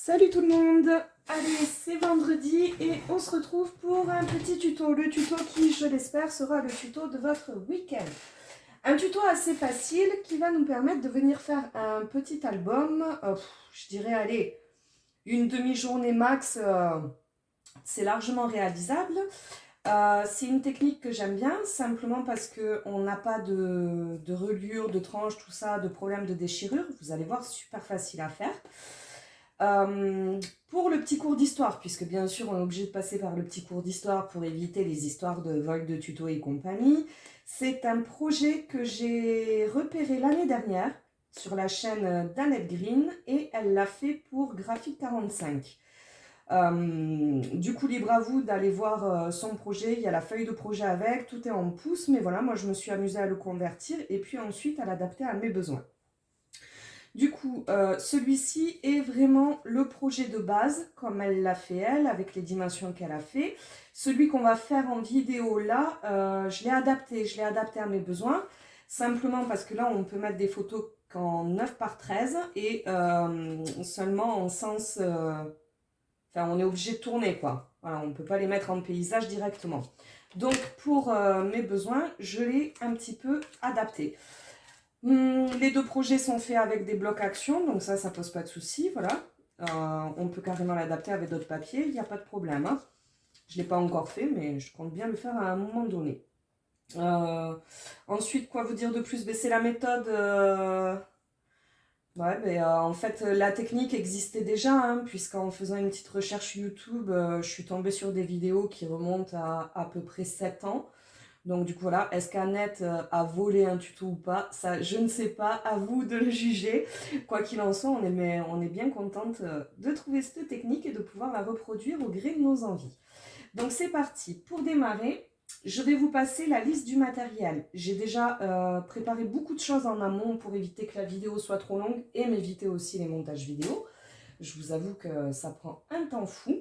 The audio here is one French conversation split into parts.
Salut tout le monde. Allez, c'est vendredi et on se retrouve pour un petit tuto. Le tuto qui, je l'espère, sera le tuto de votre week-end. Un tuto assez facile qui va nous permettre de venir faire un petit album. Je dirais, allez, une demi-journée max, c'est largement réalisable. C'est une technique que j'aime bien, simplement parce qu'on n'a pas de reliure, de tranche, tout ça, de problème de déchirure. Vous allez voir, super facile à faire. Pour le petit cours d'histoire, puisque bien sûr on est obligé de passer par le petit cours d'histoire pour éviter les histoires de vol de tutos et compagnie, c'est un projet que j'ai repéré l'année dernière sur la chaîne d'Annette Green et elle l'a fait pour Graphic 45. Du coup, libre à vous d'aller voir son projet, il y a la feuille de projet avec, tout est en pouce, mais voilà, moi je me suis amusée à le convertir et puis ensuite à l'adapter à mes besoins. Du coup, celui-ci est vraiment le projet de base, comme elle l'a fait elle, avec les dimensions qu'elle a fait. Celui qu'on va faire en vidéo là, je l'ai adapté à mes besoins, simplement parce que là, on peut mettre des photos qu'en 9 par 13 et seulement en sens... Enfin, on est obligé de tourner, quoi. Voilà, on ne peut pas les mettre en paysage directement. Donc, pour mes besoins, je l'ai un petit peu adapté. Les deux projets sont faits avec des blocs action, donc ça pose pas de souci, voilà. On peut carrément l'adapter avec d'autres papiers, il n'y a pas de problème. Hein. Je ne l'ai pas encore fait, mais je compte bien le faire à un moment donné. Ensuite, quoi vous dire de plus? C'est la méthode... en fait, la technique existait déjà, hein, puisqu'en faisant une petite recherche YouTube, je suis tombée sur des vidéos qui remontent à peu près 7 ans. Donc du coup voilà, est-ce qu'Annette a volé un tuto ou pas? Ça, je ne sais pas, à vous de le juger. Quoi qu'il en soit, on est bien contente de trouver cette technique et de pouvoir la reproduire au gré de nos envies. Donc c'est parti, pour démarrer, je vais vous passer la liste du matériel. J'ai déjà préparé beaucoup de choses en amont pour éviter que la vidéo soit trop longue et m'éviter aussi les montages vidéo. Je vous avoue que ça prend un temps fou.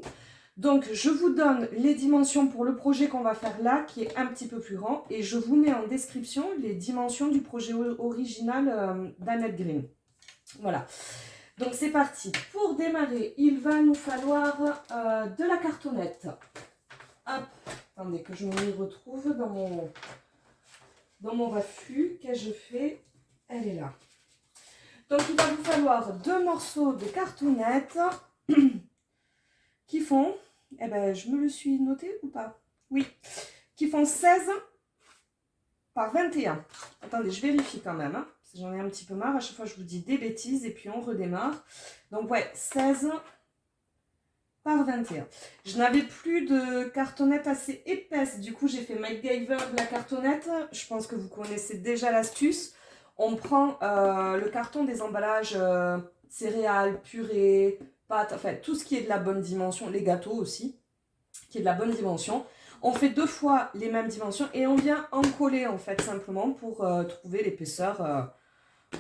Donc, je vous donne les dimensions pour le projet qu'on va faire là, qui est un petit peu plus grand. Et je vous mets en description les dimensions du projet original d'Annette Green. Voilà. Donc, c'est parti. Pour démarrer, il va nous falloir de la cartonnette. Hop. Attendez que je m'y retrouve dans mon raffut. Qu'ai-je fait? Elle est là. Donc, il va vous falloir 2 morceaux de cartonnette qui font... Eh ben, je me le suis noté ou pas? Oui. Qui font 16 par 21. Attendez, je vérifie quand même. Hein, parce que j'en ai un petit peu marre. À chaque fois, je vous dis des bêtises et puis on redémarre. Donc, ouais, 16 par 21. Je n'avais plus de cartonnette assez épaisse. Du coup, j'ai fait MacGyver de la cartonnette. Je pense que vous connaissez déjà l'astuce. On prend le carton des emballages céréales, purées, pâtes, enfin tout ce qui est de la bonne dimension, les gâteaux aussi, qui est de la bonne dimension. On fait 2 fois les mêmes dimensions et on vient en coller en fait simplement pour trouver l'épaisseur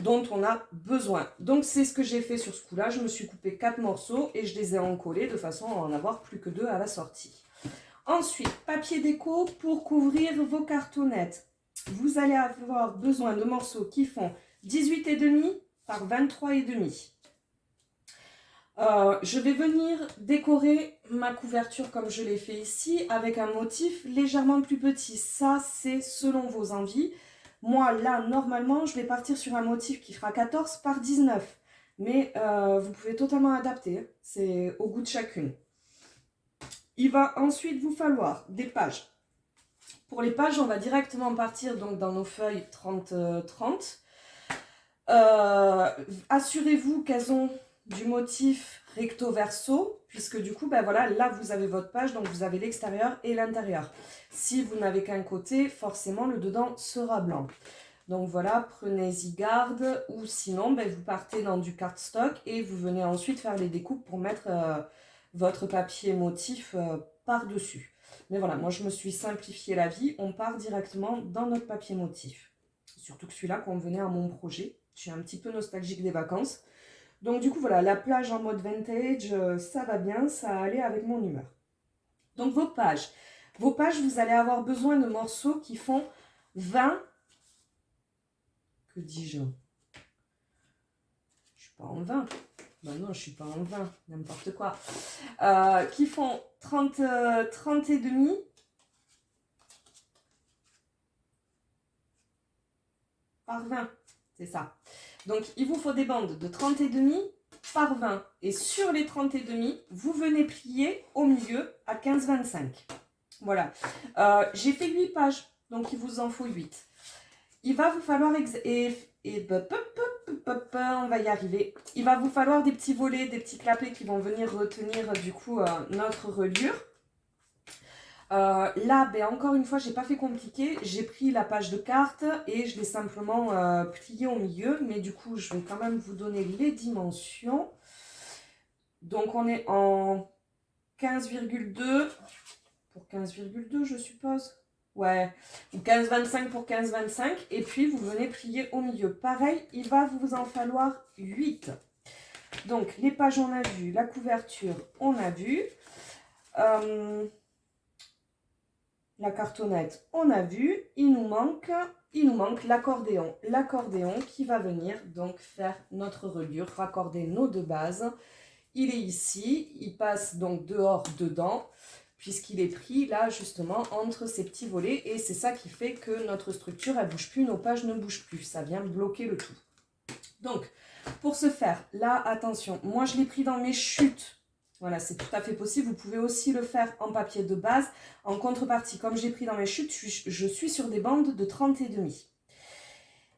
dont on a besoin. Donc c'est ce que j'ai fait sur ce coup-là. Je me suis coupé 4 morceaux et je les ai encollés de façon à en avoir plus que 2 à la sortie. Ensuite, papier déco pour couvrir vos cartonnettes. Vous allez avoir besoin de morceaux qui font 18,5 par 23,5. Je vais venir décorer ma couverture comme je l'ai fait ici avec un motif légèrement plus petit. Ça, c'est selon vos envies. Moi, là, normalement, je vais partir sur un motif qui fera 14 par 19. Mais vous pouvez totalement adapter. C'est au goût de chacune. Il va ensuite vous falloir des pages. Pour les pages, on va directement partir donc, dans nos feuilles 30-30. Assurez-vous qu'elles ont du motif recto verso, puisque du coup, ben voilà, là vous avez votre page, donc vous avez l'extérieur et l'intérieur. Si vous n'avez qu'un côté, forcément le dedans sera blanc. Donc voilà, prenez-y garde, ou sinon ben, vous partez dans du cardstock et vous venez ensuite faire les découpes pour mettre votre papier motif par-dessus. Mais voilà, moi je me suis simplifié la vie, on part directement dans notre papier motif. Surtout que celui-là convenait à mon projet. Je suis un petit peu nostalgique des vacances. Donc du coup, voilà, la plage en mode vintage, ça va bien, ça allait avec mon humeur. Donc vos pages. Vos pages, vous allez avoir besoin de morceaux qui font 20... Que dis-je? Je ne suis pas en 20. Ben non, je suis pas en 20, n'importe quoi. Qui font 30, 30 et demi. Par 20, c'est ça. Donc, il vous faut des bandes de 30 et demi par 20. Et sur les 30 et demi, vous venez plier au milieu à 15-25. Voilà. J'ai fait 8 pages, donc il vous en faut 8. Il va vous falloir... on va y arriver. Il va vous falloir des petits volets, des petits clapets qui vont venir retenir du coup notre reliure. Là, ben, encore une fois, j'ai pas fait compliqué. J'ai pris la page de carte et je l'ai simplement pliée au milieu. Mais du coup, je vais quand même vous donner les dimensions. Donc, on est en 15,2 pour 15,2, je suppose. Ouais, ou 15,25 pour 15,25. Et puis, vous venez plier au milieu. Pareil, il va vous en falloir 8. Donc, les pages, on a vu. La couverture, on a vu. La cartonnette, on a vu. Il nous manque l'accordéon. L'accordéon qui va venir donc faire notre reliure, raccorder nos deux bases. Il est ici, il passe donc dehors, dedans, puisqu'il est pris là justement entre ces petits volets. Et c'est ça qui fait que notre structure, elle ne bouge plus, nos pages ne bougent plus. Ça vient bloquer le tout. Donc, pour ce faire, là, attention, moi je l'ai pris dans mes chutes. Voilà, c'est tout à fait possible. Vous pouvez aussi le faire en papier de base. En contrepartie, comme j'ai pris dans mes chutes, je suis sur des bandes de 30 et demi.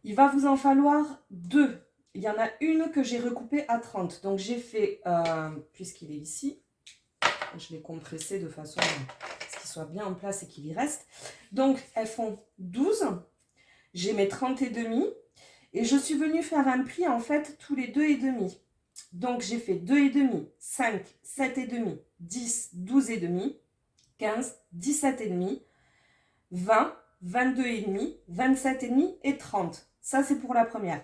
Il va vous en falloir 2. Il y en a une que j'ai recoupée à 30. Donc j'ai fait, puisqu'il est ici, je l'ai compressé de façon à ce qu'il soit bien en place et qu'il y reste. Donc elles font 12. J'ai mes 30 et demi. Et je suis venue faire un pli en fait tous les 2 et demi. Donc, j'ai fait 2 et demi, 5, 7 et demi, 10, 12 et demi, 15, 17 et demi, 20, 22 et demi, 27 et demi et 30. Ça, c'est pour la première.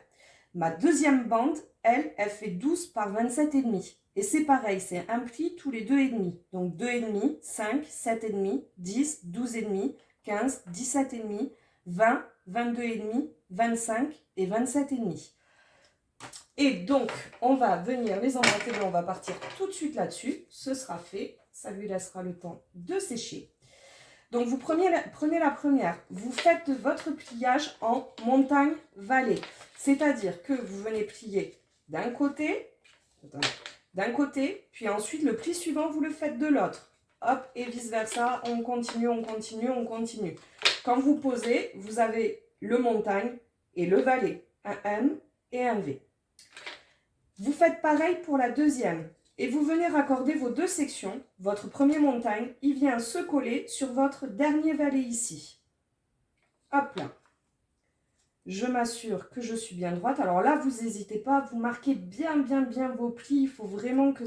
Ma deuxième bande, elle fait 12 par 27 et demi. Et c'est pareil, c'est un pli tous les 2 et demi. Donc, 2 et demi, 5, 7 et demi, 10, 12 et demi, 15, 17 et demi, 20, 22 et demi, 25 et 27 et demi. Et donc, on va venir les emboîter, on va partir tout de suite là-dessus. Ce sera fait, ça lui laissera le temps de sécher. Donc, vous prenez la première, vous faites votre pliage en montagne-vallée. C'est-à-dire que vous venez plier d'un côté, puis ensuite le pli suivant, vous le faites de l'autre. Hop, et vice-versa, on continue, on continue, on continue. Quand vous posez, vous avez le montagne et le vallée, un M et un V. Vous faites pareil pour la deuxième et vous venez raccorder vos deux sections. Votre premier montagne, il vient se coller sur votre dernier vallée ici. Hop là. Je m'assure que je suis bien droite. Alors là, vous n'hésitez pas, vous marquez bien vos plis. Il faut vraiment que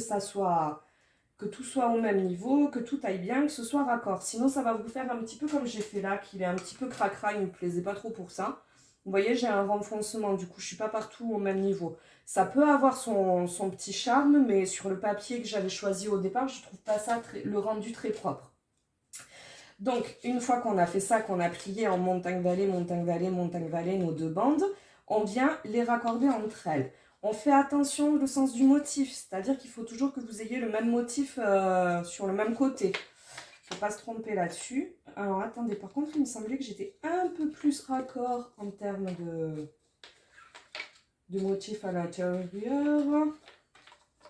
tout soit au même niveau, que tout aille bien, que ce soit raccord. Sinon, ça va vous faire un petit peu comme j'ai fait là, qu'il est un petit peu cracra, il ne me plaisait pas trop pour ça. Vous voyez, j'ai un renfoncement, du coup, je ne suis pas partout au même niveau. Ça peut avoir son petit charme, mais sur le papier que j'avais choisi au départ, je ne trouve pas ça le rendu très propre. Donc, une fois qu'on a fait ça, qu'on a plié en montagne-vallée, montagne-vallée, montagne-vallée, nos deux bandes, on vient les raccorder entre elles. On fait attention au sens du motif, c'est-à-dire qu'il faut toujours que vous ayez le même motif sur le même côté. Il ne faut pas se tromper là-dessus. Alors, attendez, par contre, il me semblait que j'étais un peu plus raccord en termes de motif à l'intérieur.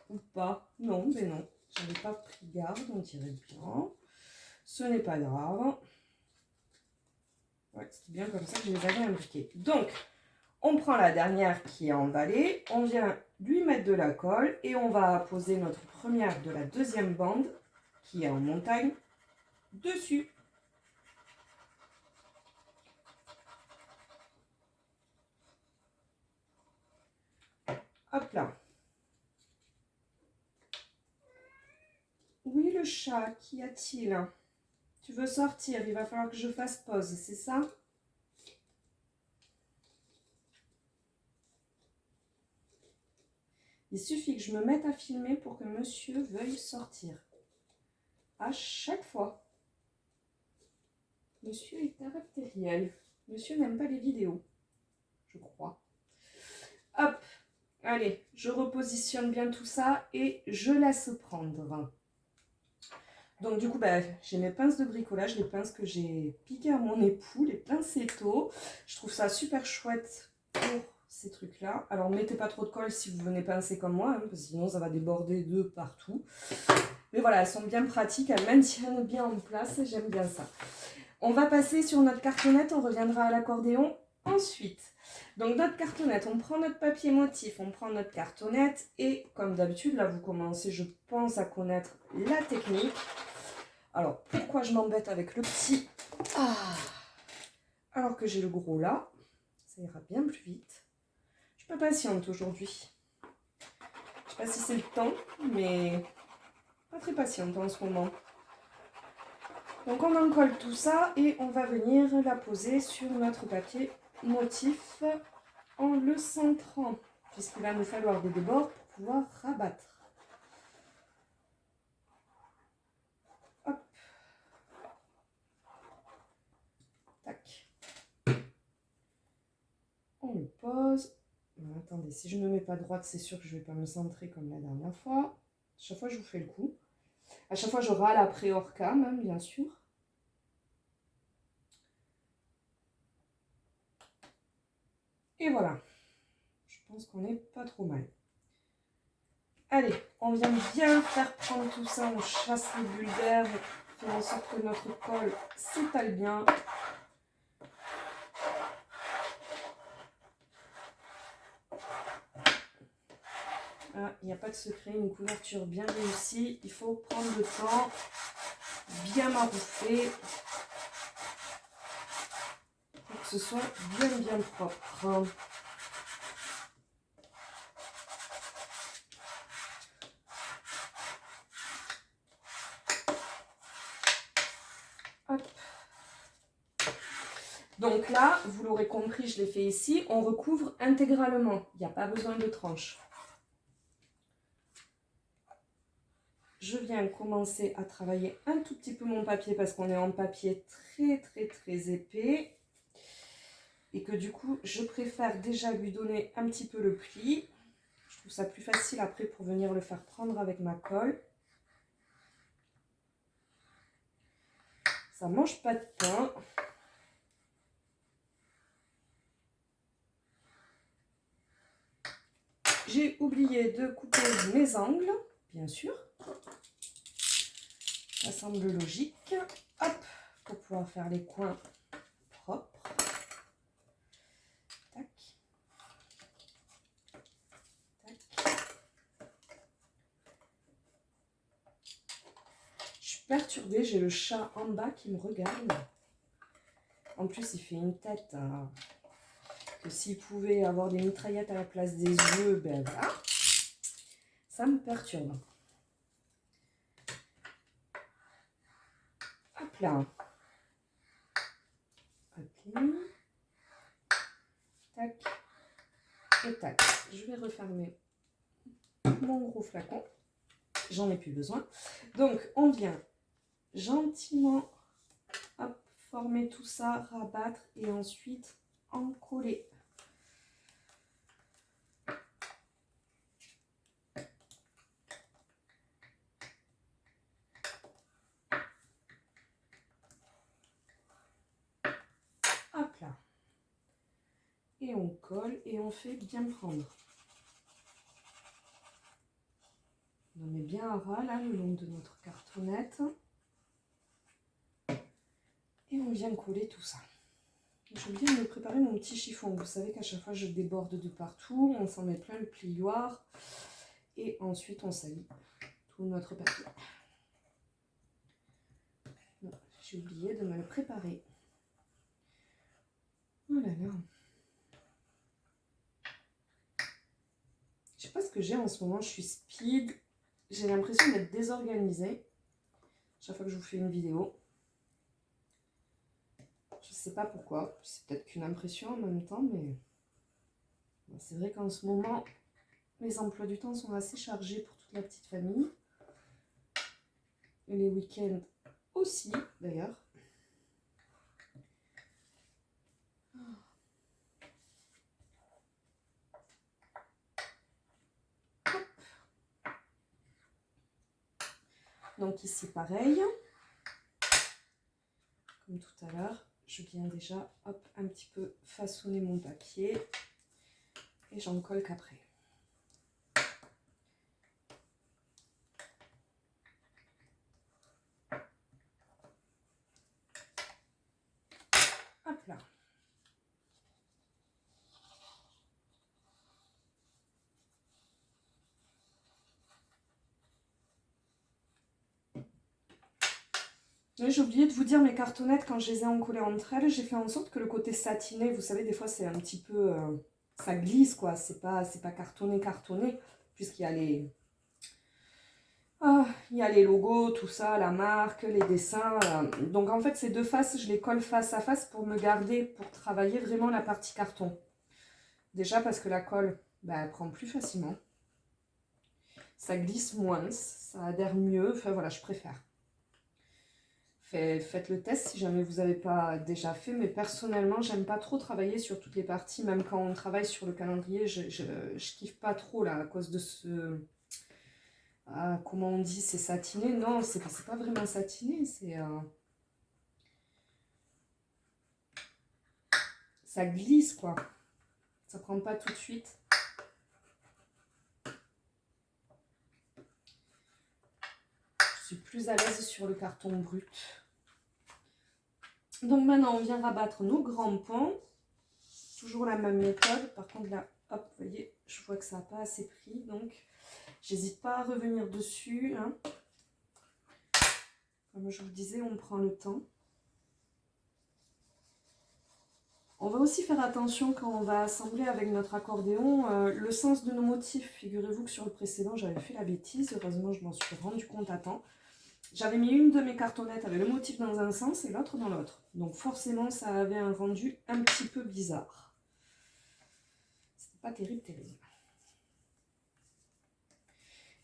Ou pas. Non, mais non. Je n'avais pas pris garde, on dirait bien. Ce n'est pas grave. Ouais, c'est bien comme ça que je les avais imbriqués. Donc, on prend la dernière qui est en vallée, on vient lui mettre de la colle et on va poser notre première de la deuxième bande qui est en montagne dessus. Hop là. Oui, le chat, qu'y a-t-il? Tu veux sortir? Il va falloir que je fasse pause, c'est ça? Il suffit que je me mette à filmer pour que monsieur veuille sortir. À chaque fois. Monsieur est caractériel. Monsieur n'aime pas les vidéos, je crois. Hop. Allez, je repositionne bien tout ça et je laisse prendre. Donc du coup, bah, j'ai mes pinces de bricolage, les pinces que j'ai piquées à mon époux, les pincettes. Je trouve ça super chouette pour ces trucs-là. Alors, mettez pas trop de colle si vous venez pincer comme moi, hein, parce que sinon ça va déborder de partout. Mais voilà, elles sont bien pratiques, elles maintiennent bien en place et j'aime bien ça. On va passer sur notre cartonnette, on reviendra à l'accordéon ensuite. Donc notre cartonnette, on prend notre papier motif, on prend notre cartonnette et comme d'habitude, là vous commencez, je pense, à connaître la technique. Alors pourquoi je m'embête avec le petit alors que j'ai le gros là, ça ira bien plus vite. Je suis pas patiente aujourd'hui. Je sais pas si c'est le temps, mais pas très patiente en ce moment. Donc on en colle tout ça et on va venir la poser sur notre papier motif en le centrant, puisqu'il va nous falloir des débords pour pouvoir rabattre. Hop. Tac. On le pose. Attendez, si je ne me mets pas droite, c'est sûr que je ne vais pas me centrer comme la dernière fois. À chaque fois, je vous fais le coup. À chaque fois, je râle après hors cam, hein, bien sûr. Et voilà. Je pense qu'on n'est pas trop mal. Allez, on vient bien faire prendre tout ça, on chasse les bulles d'air, faire en sorte que notre colle s'étale bien. Ah, il n'y a pas de secret, une couverture bien réussie, il faut prendre le temps, bien maroufler, pour que ce soit bien propre. Hop. Donc là, vous l'aurez compris, je l'ai fait ici, on recouvre intégralement, il n'y a pas besoin de tranche. Je viens commencer à travailler un tout petit peu mon papier parce qu'on est en papier très épais. Et que du coup, je préfère déjà lui donner un petit peu le pli. Je trouve ça plus facile après pour venir le faire prendre avec ma colle. Ça mange pas de pain. J'ai oublié de couper mes angles, bien sûr. Ça semble logique. Hop, pour pouvoir faire les coins propres. Tac. Tac. Je suis perturbée, j'ai le chat en bas qui me regarde. En plus, il fait une tête que s'il pouvait avoir des mitraillettes à la place des yeux, ben voilà. Ça me perturbe. Hop là. Ok. Tac. Et tac. Je vais refermer mon gros flacon. J'en ai plus besoin. Donc, on vient gentiment hop, former tout ça, rabattre et ensuite en coller. Hop là. Et on colle et on fait bien prendre. On met bien à ras là le long de notre cartonnette. Et on vient coller tout ça. J'ai oublié de me préparer mon petit chiffon. Vous savez qu'à chaque fois je déborde de partout. On s'en met plein le plioir. Et ensuite on salit tout notre papier. J'ai oublié de me le préparer. Oh là là. Je sais pas ce que j'ai en ce moment. Je suis speed. J'ai l'impression d'être désorganisée. Chaque fois que je vous fais une vidéo. Je sais pas pourquoi. C'est peut-être qu'une impression en même temps, mais c'est vrai qu'en ce moment, les emplois du temps sont assez chargés pour toute la petite famille. Et les week-ends aussi, d'ailleurs. Donc ici, pareil. Comme tout à l'heure, je viens déjà, hop, un petit peu façonner mon papier. Et j'en colle qu'après. Hop là. J'ai oublié de vous dire, mes cartonnettes, quand je les ai encollées entre elles, j'ai fait en sorte que le côté satiné, vous savez, des fois c'est un petit peu... ça glisse, quoi. C'est pas cartonné, puisqu'il y a les... il y a les logos, tout ça, la marque, les dessins. Donc en fait, ces deux faces, je les colle face à face pour me garder, pour travailler vraiment la partie carton. Déjà parce que la colle, bah, elle prend plus facilement. Ça glisse moins, ça adhère mieux. Enfin voilà, je préfère. Faites le test si jamais vous n'avez pas déjà fait, mais personnellement, j'aime pas trop travailler sur toutes les parties, même quand on travaille sur le calendrier, je kiffe pas trop là, à cause de ce... comment on dit, c'est satiné? Non, c'est pas vraiment satiné, c'est... ça glisse, quoi. Ça prend pas tout de suite. Je suis plus à l'aise sur le carton brut. Donc maintenant, on vient rabattre nos grands pans. Toujours la même méthode. Par contre, là, hop, vous voyez, je vois que ça n'a pas assez pris. Donc, j'hésite pas à revenir dessus. Hein. Comme je vous disais, on prend le temps. On va aussi faire attention quand on va assembler avec notre accordéon le sens de nos motifs. Figurez-vous que sur le précédent, j'avais fait la bêtise. Heureusement, je m'en suis rendu compte à temps. J'avais mis une de mes cartonnettes avec le motif dans un sens et l'autre dans l'autre. Donc forcément, ça avait un rendu un petit peu bizarre. C'était pas terrible.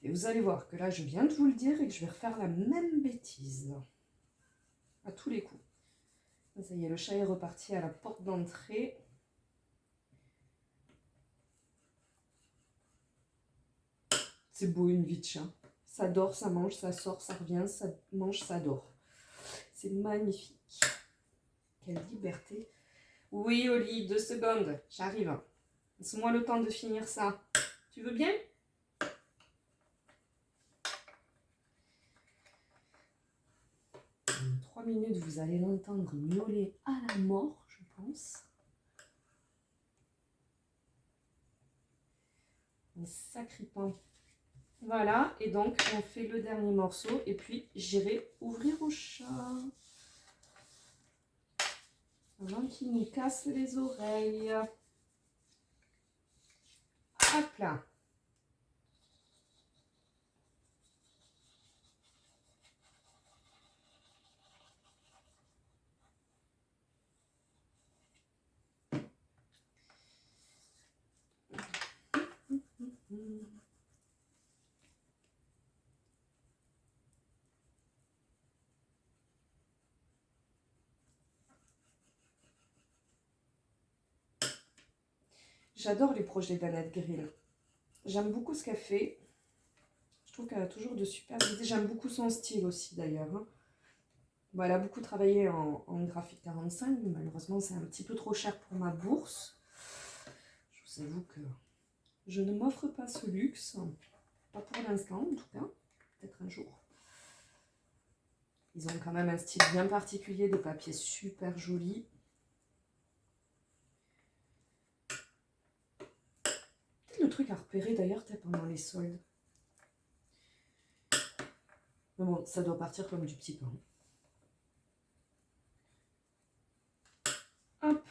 Et vous allez voir que là, je viens de vous le dire et que je vais refaire la même bêtise. À tous les coups. Ça y est, le chat est reparti à la porte d'entrée. C'est beau une vie de chat. Ça dort, ça mange, ça sort, ça revient, ça mange, ça dort. C'est magnifique. Quelle liberté. Oui, Oli, 2 secondes. J'arrive. Laisse-moi le temps de finir ça. Tu veux bien? En 3 minutes, vous allez l'entendre miauler à la mort, je pense. Un sacré pain. Voilà, et donc on fait le dernier morceau et puis j'irai ouvrir au chat. Avant qu'il nous casse les oreilles. Hop là. J'adore les projets d'Annette Grill. J'aime beaucoup ce qu'elle fait. Je trouve qu'elle a toujours de super idées. J'aime beaucoup son style aussi d'ailleurs. Bon, elle a beaucoup travaillé en graphique 45. Malheureusement, c'est un petit peu trop cher pour ma bourse. Je vous avoue que je ne m'offre pas ce luxe. Pas pour l'instant en tout cas. Peut-être un jour. Ils ont quand même un style bien particulier, des papiers super jolis. Le truc à repérer d'ailleurs pendant les soldes. Mais bon, ça doit partir comme du petit pain. Hop,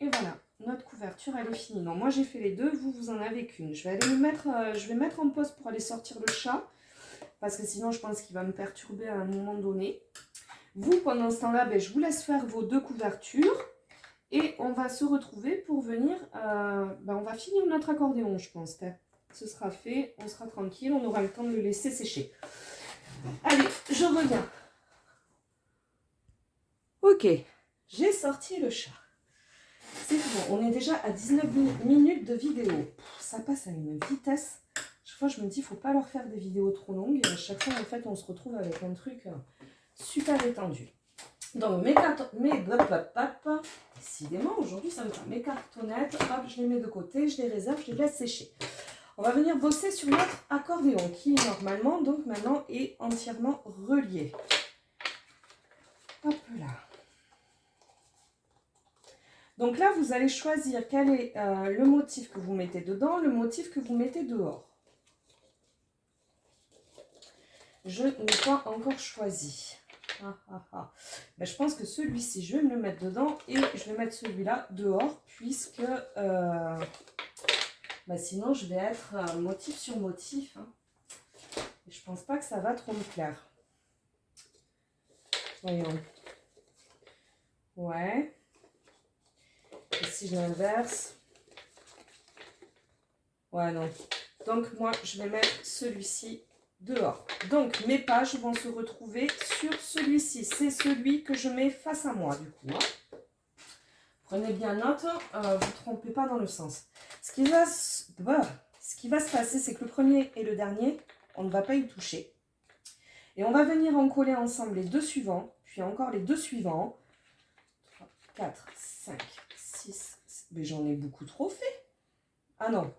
et voilà, notre couverture elle est finie. Non, moi j'ai fait les deux, vous en avez qu'une. Je vais aller je vais mettre en pause pour aller sortir le chat, parce que sinon je pense qu'il va me perturber à un moment donné. Vous, pendant ce temps-là, je vous laisse faire vos 2 couvertures. Et on va se retrouver pour venir, on va finir notre accordéon, je pense. Ce sera fait, on sera tranquille, on aura le temps de le laisser sécher. Allez, je reviens. Ok, j'ai sorti le chat. C'est bon, on est déjà à 19 minutes de vidéo. Ça passe à une vitesse. Je chaque fois, je me dis, il ne faut pas leur faire des vidéos trop longues. Et à chaque fois, en fait, on se retrouve avec un truc super étendu. Donc, décidément, aujourd'hui, ça me fait mes cartonnettes. Hop, je les mets de côté, je les réserve, je les laisse sécher. On va venir bosser sur notre accordéon qui, normalement, donc maintenant, est entièrement relié. Hop là. Donc là, vous allez choisir quel est le motif que vous mettez dedans, le motif que vous mettez dehors. Je n'ai pas encore choisi. Ben, je pense que celui-ci, je vais me le mettre dedans et je vais mettre celui-là dehors puisque ben, sinon je vais être motif sur motif. Hein. Et je pense pas que ça va trop me plaire. Voyons. Ouais. Et si je l'inverse? Ouais, non. Donc, moi, je vais mettre celui-ci dehors. Donc, mes pages vont se retrouver sur celui-ci. C'est celui que je mets face à moi, du coup. Hein. Prenez bien note, vous ne trompez pas dans le sens. Ce qui va se passer, c'est que le premier et le dernier, on ne va pas y toucher. Et on va venir en coller ensemble les deux suivants, puis encore les deux suivants. 3, 4, 5, 6, mais j'en ai beaucoup trop fait. Ah non.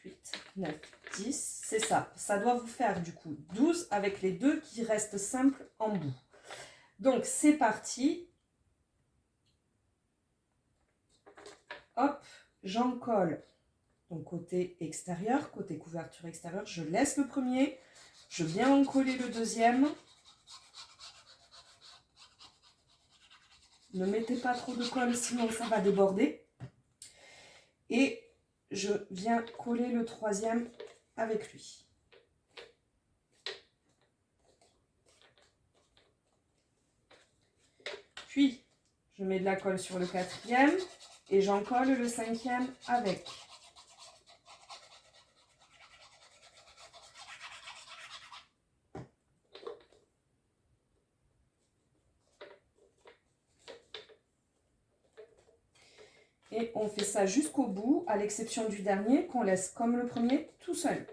8, 9, 10, c'est ça. Ça doit vous faire du coup 12 avec les deux qui restent simples en bout. Donc c'est parti. Hop, j'en colle. Donc côté extérieur, côté couverture extérieure, je laisse le premier. Je viens en coller le deuxième. Ne mettez pas trop de colle, sinon ça va déborder. Et je viens coller le troisième avec lui. Puis, je mets de la colle sur le quatrième et j'en colle le cinquième avec. Et on fait ça jusqu'au bout, à l'exception du dernier, qu'on laisse comme le premier, tout seul.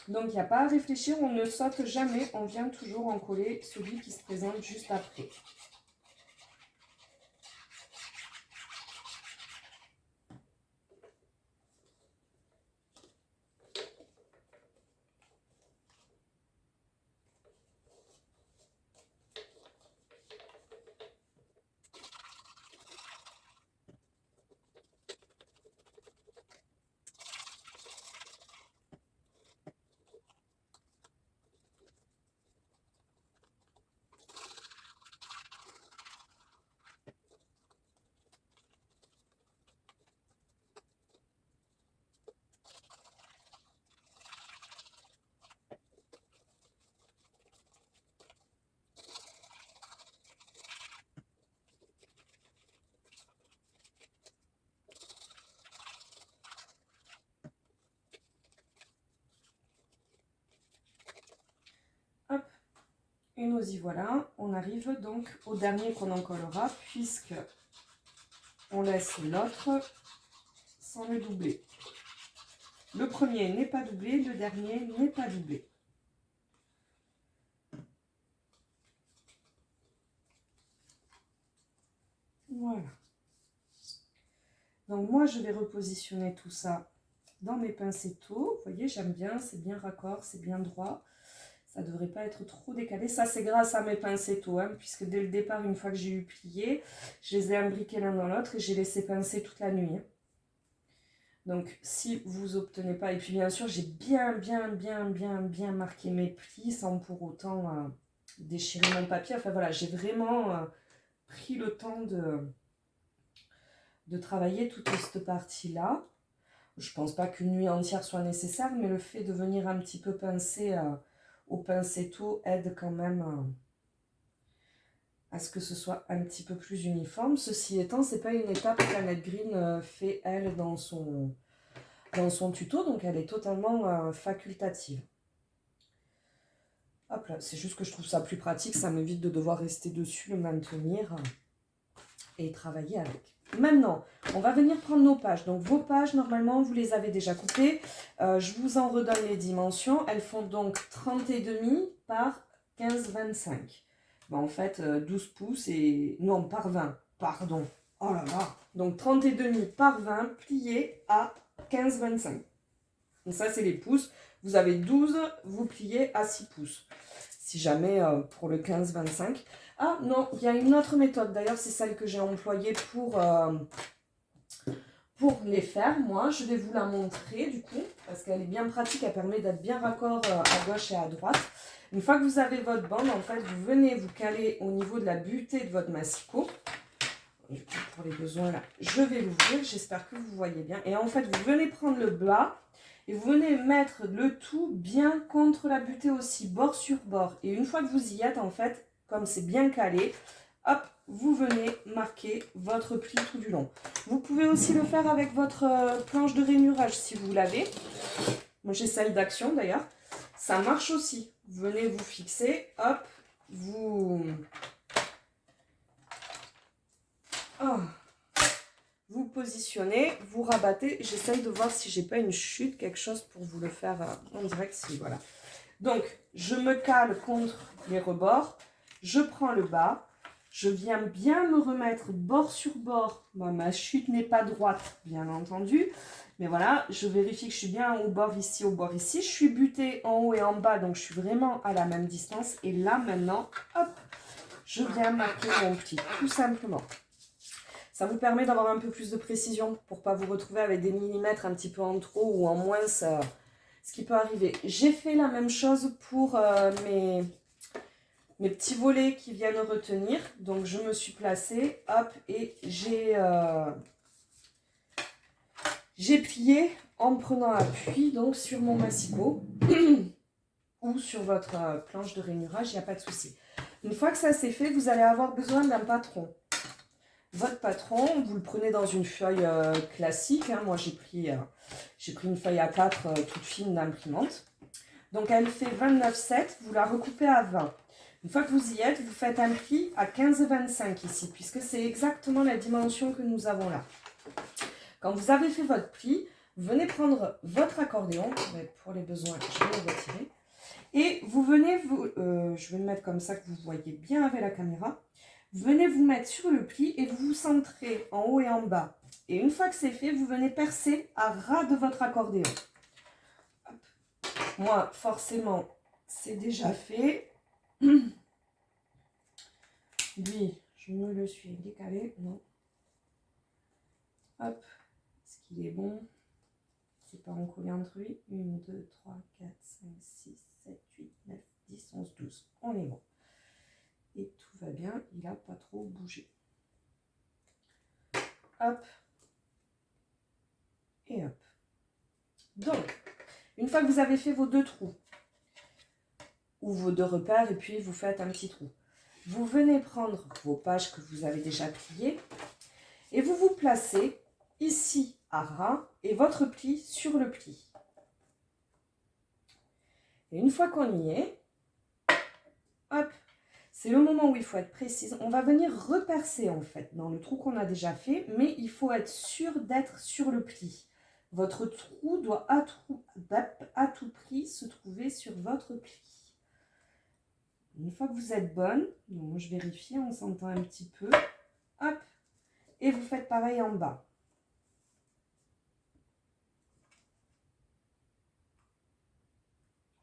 Donc, il n'y a pas à réfléchir, on ne saute jamais, on vient toujours en coller celui qui se présente juste après. Hop, et nous y voilà. On arrive donc au dernier qu'on en collera, puisque on laisse l'autre sans le doubler. Le premier n'est pas doublé, le dernier n'est pas doublé. Voilà. Donc moi, je vais repositionner tout ça dans mes pincettos. Vous voyez, j'aime bien, c'est bien raccord, c'est bien droit. Ça ne devrait pas être trop décalé. Ça, c'est grâce à mes pincettos, hein, puisque dès le départ, une fois que j'ai eu plié, je les ai imbriqués l'un dans l'autre et j'ai laissé pincer toute la nuit. Hein. Donc, si vous obtenez pas... Et puis, bien sûr, j'ai bien marqué mes plis sans pour autant déchirer mon papier. Enfin, voilà, j'ai vraiment pris le temps de travailler toute cette partie-là. Je pense pas qu'une nuit entière soit nécessaire, mais le fait de venir un petit peu pincer au pincetto aide quand même à ce que ce soit un petit peu plus uniforme. Ceci étant, c'est pas une étape qu'Annette Green fait, elle, dans son tuto, donc elle est totalement facultative. Hop là, c'est juste que je trouve ça plus pratique, ça m'évite de devoir rester dessus, le maintenir. et travailler avec. Maintenant, on va venir prendre nos pages. Donc vos pages, normalement, vous les avez déjà coupées. Je vous en redonne les dimensions. Elles font donc 30,5 par 15,25. Bon, en fait, 12 pouces et... Non, par 20. Pardon. Oh là là. Donc 30,5 par 20 plié à 15,25. Donc ça, c'est les pouces. Vous avez 12, vous pliez à 6 pouces. Si jamais pour le 15-25. Ah non, il y a une autre méthode. D'ailleurs, c'est celle que j'ai employée pour les faire. Moi, je vais vous la montrer du coup, parce qu'elle est bien pratique. Elle permet d'être bien raccord à gauche et à droite. Une fois que vous avez votre bande, en fait, vous venez vous caler au niveau de la butée de votre massicot. Du coup, pour les besoins là, je vais l'ouvrir. J'espère que vous voyez bien. Et en fait, vous venez prendre le bas. Et vous venez mettre le tout bien contre la butée aussi, bord sur bord. Et une fois que vous y êtes, en fait, comme c'est bien calé, hop, vous venez marquer votre pli tout du long. Vous pouvez aussi le faire avec votre planche de rainurage si vous l'avez. Moi, j'ai celle d'Action d'ailleurs. Ça marche aussi. Vous venez vous fixer, hop, vous... Oh. Vous positionnez, vous rabattez. J'essaye de voir si j'ai pas une chute, quelque chose pour vous le faire en direct. Si, voilà. Donc, je me cale contre les rebords. Je prends le bas. Je viens bien me remettre bord sur bord. Bon, ma chute n'est pas droite, bien entendu. Mais voilà, je vérifie que je suis bien au bord ici, au bord ici. Je suis butée en haut et en bas, donc je suis vraiment à la même distance. Et là, maintenant, hop, je viens marquer mon pli, tout simplement. Ça vous permet d'avoir un peu plus de précision pour ne pas vous retrouver avec des millimètres un petit peu en trop ou en moins, ce qui peut arriver. J'ai fait la même chose pour mes petits volets qui viennent retenir. Donc, je me suis placée, hop, et j'ai plié en prenant appui donc, sur mon massicot ou sur votre planche de rainurage, il n'y a pas de souci. Une fois que ça c'est fait, vous allez avoir besoin d'un patron. Votre patron, vous le prenez dans une feuille classique. Hein. Moi, j'ai pris une feuille A4 toute fine d'imprimante. Donc, elle fait 29,7. Vous la recoupez à 20. Une fois que vous y êtes, vous faites un pli à 15,25 ici, puisque c'est exactement la dimension que nous avons là. Quand vous avez fait votre pli, vous venez prendre votre accordéon. Pour les besoins, je vais le retirer. Et vous venez, je vais le mettre comme ça que vous voyez bien avec la caméra. Vous venez vous mettre sur le pli et vous vous centrez en haut et en bas. Et une fois que c'est fait, vous venez percer à ras de votre accordéon. Hop. Moi, forcément, c'est déjà fait. Lui, je me le suis décalé. Non. Hop. Est-ce qu'il est bon? C'est pas recollé entre lui. 1, 2, 3, 4, 5, 6, 7, 8, 9, 10, 11, 12. On est bon. Et tout va bien, il n'a pas trop bougé. Hop. Et hop. Donc, une fois que vous avez fait vos 2 trous, ou vos 2 repères, et puis vous faites un petit trou, vous venez prendre vos pages que vous avez déjà pliées, et vous vous placez ici à ras, et votre pli sur le pli. Et une fois qu'on y est, hop, c'est le moment où il faut être précise. On va venir repercer en fait dans le trou qu'on a déjà fait, mais il faut être sûr d'être sur le pli. Votre trou doit à tout prix se trouver sur votre pli. Une fois que vous êtes bonne, donc je vérifie, on s'entend un petit peu, hop, et vous faites pareil en bas.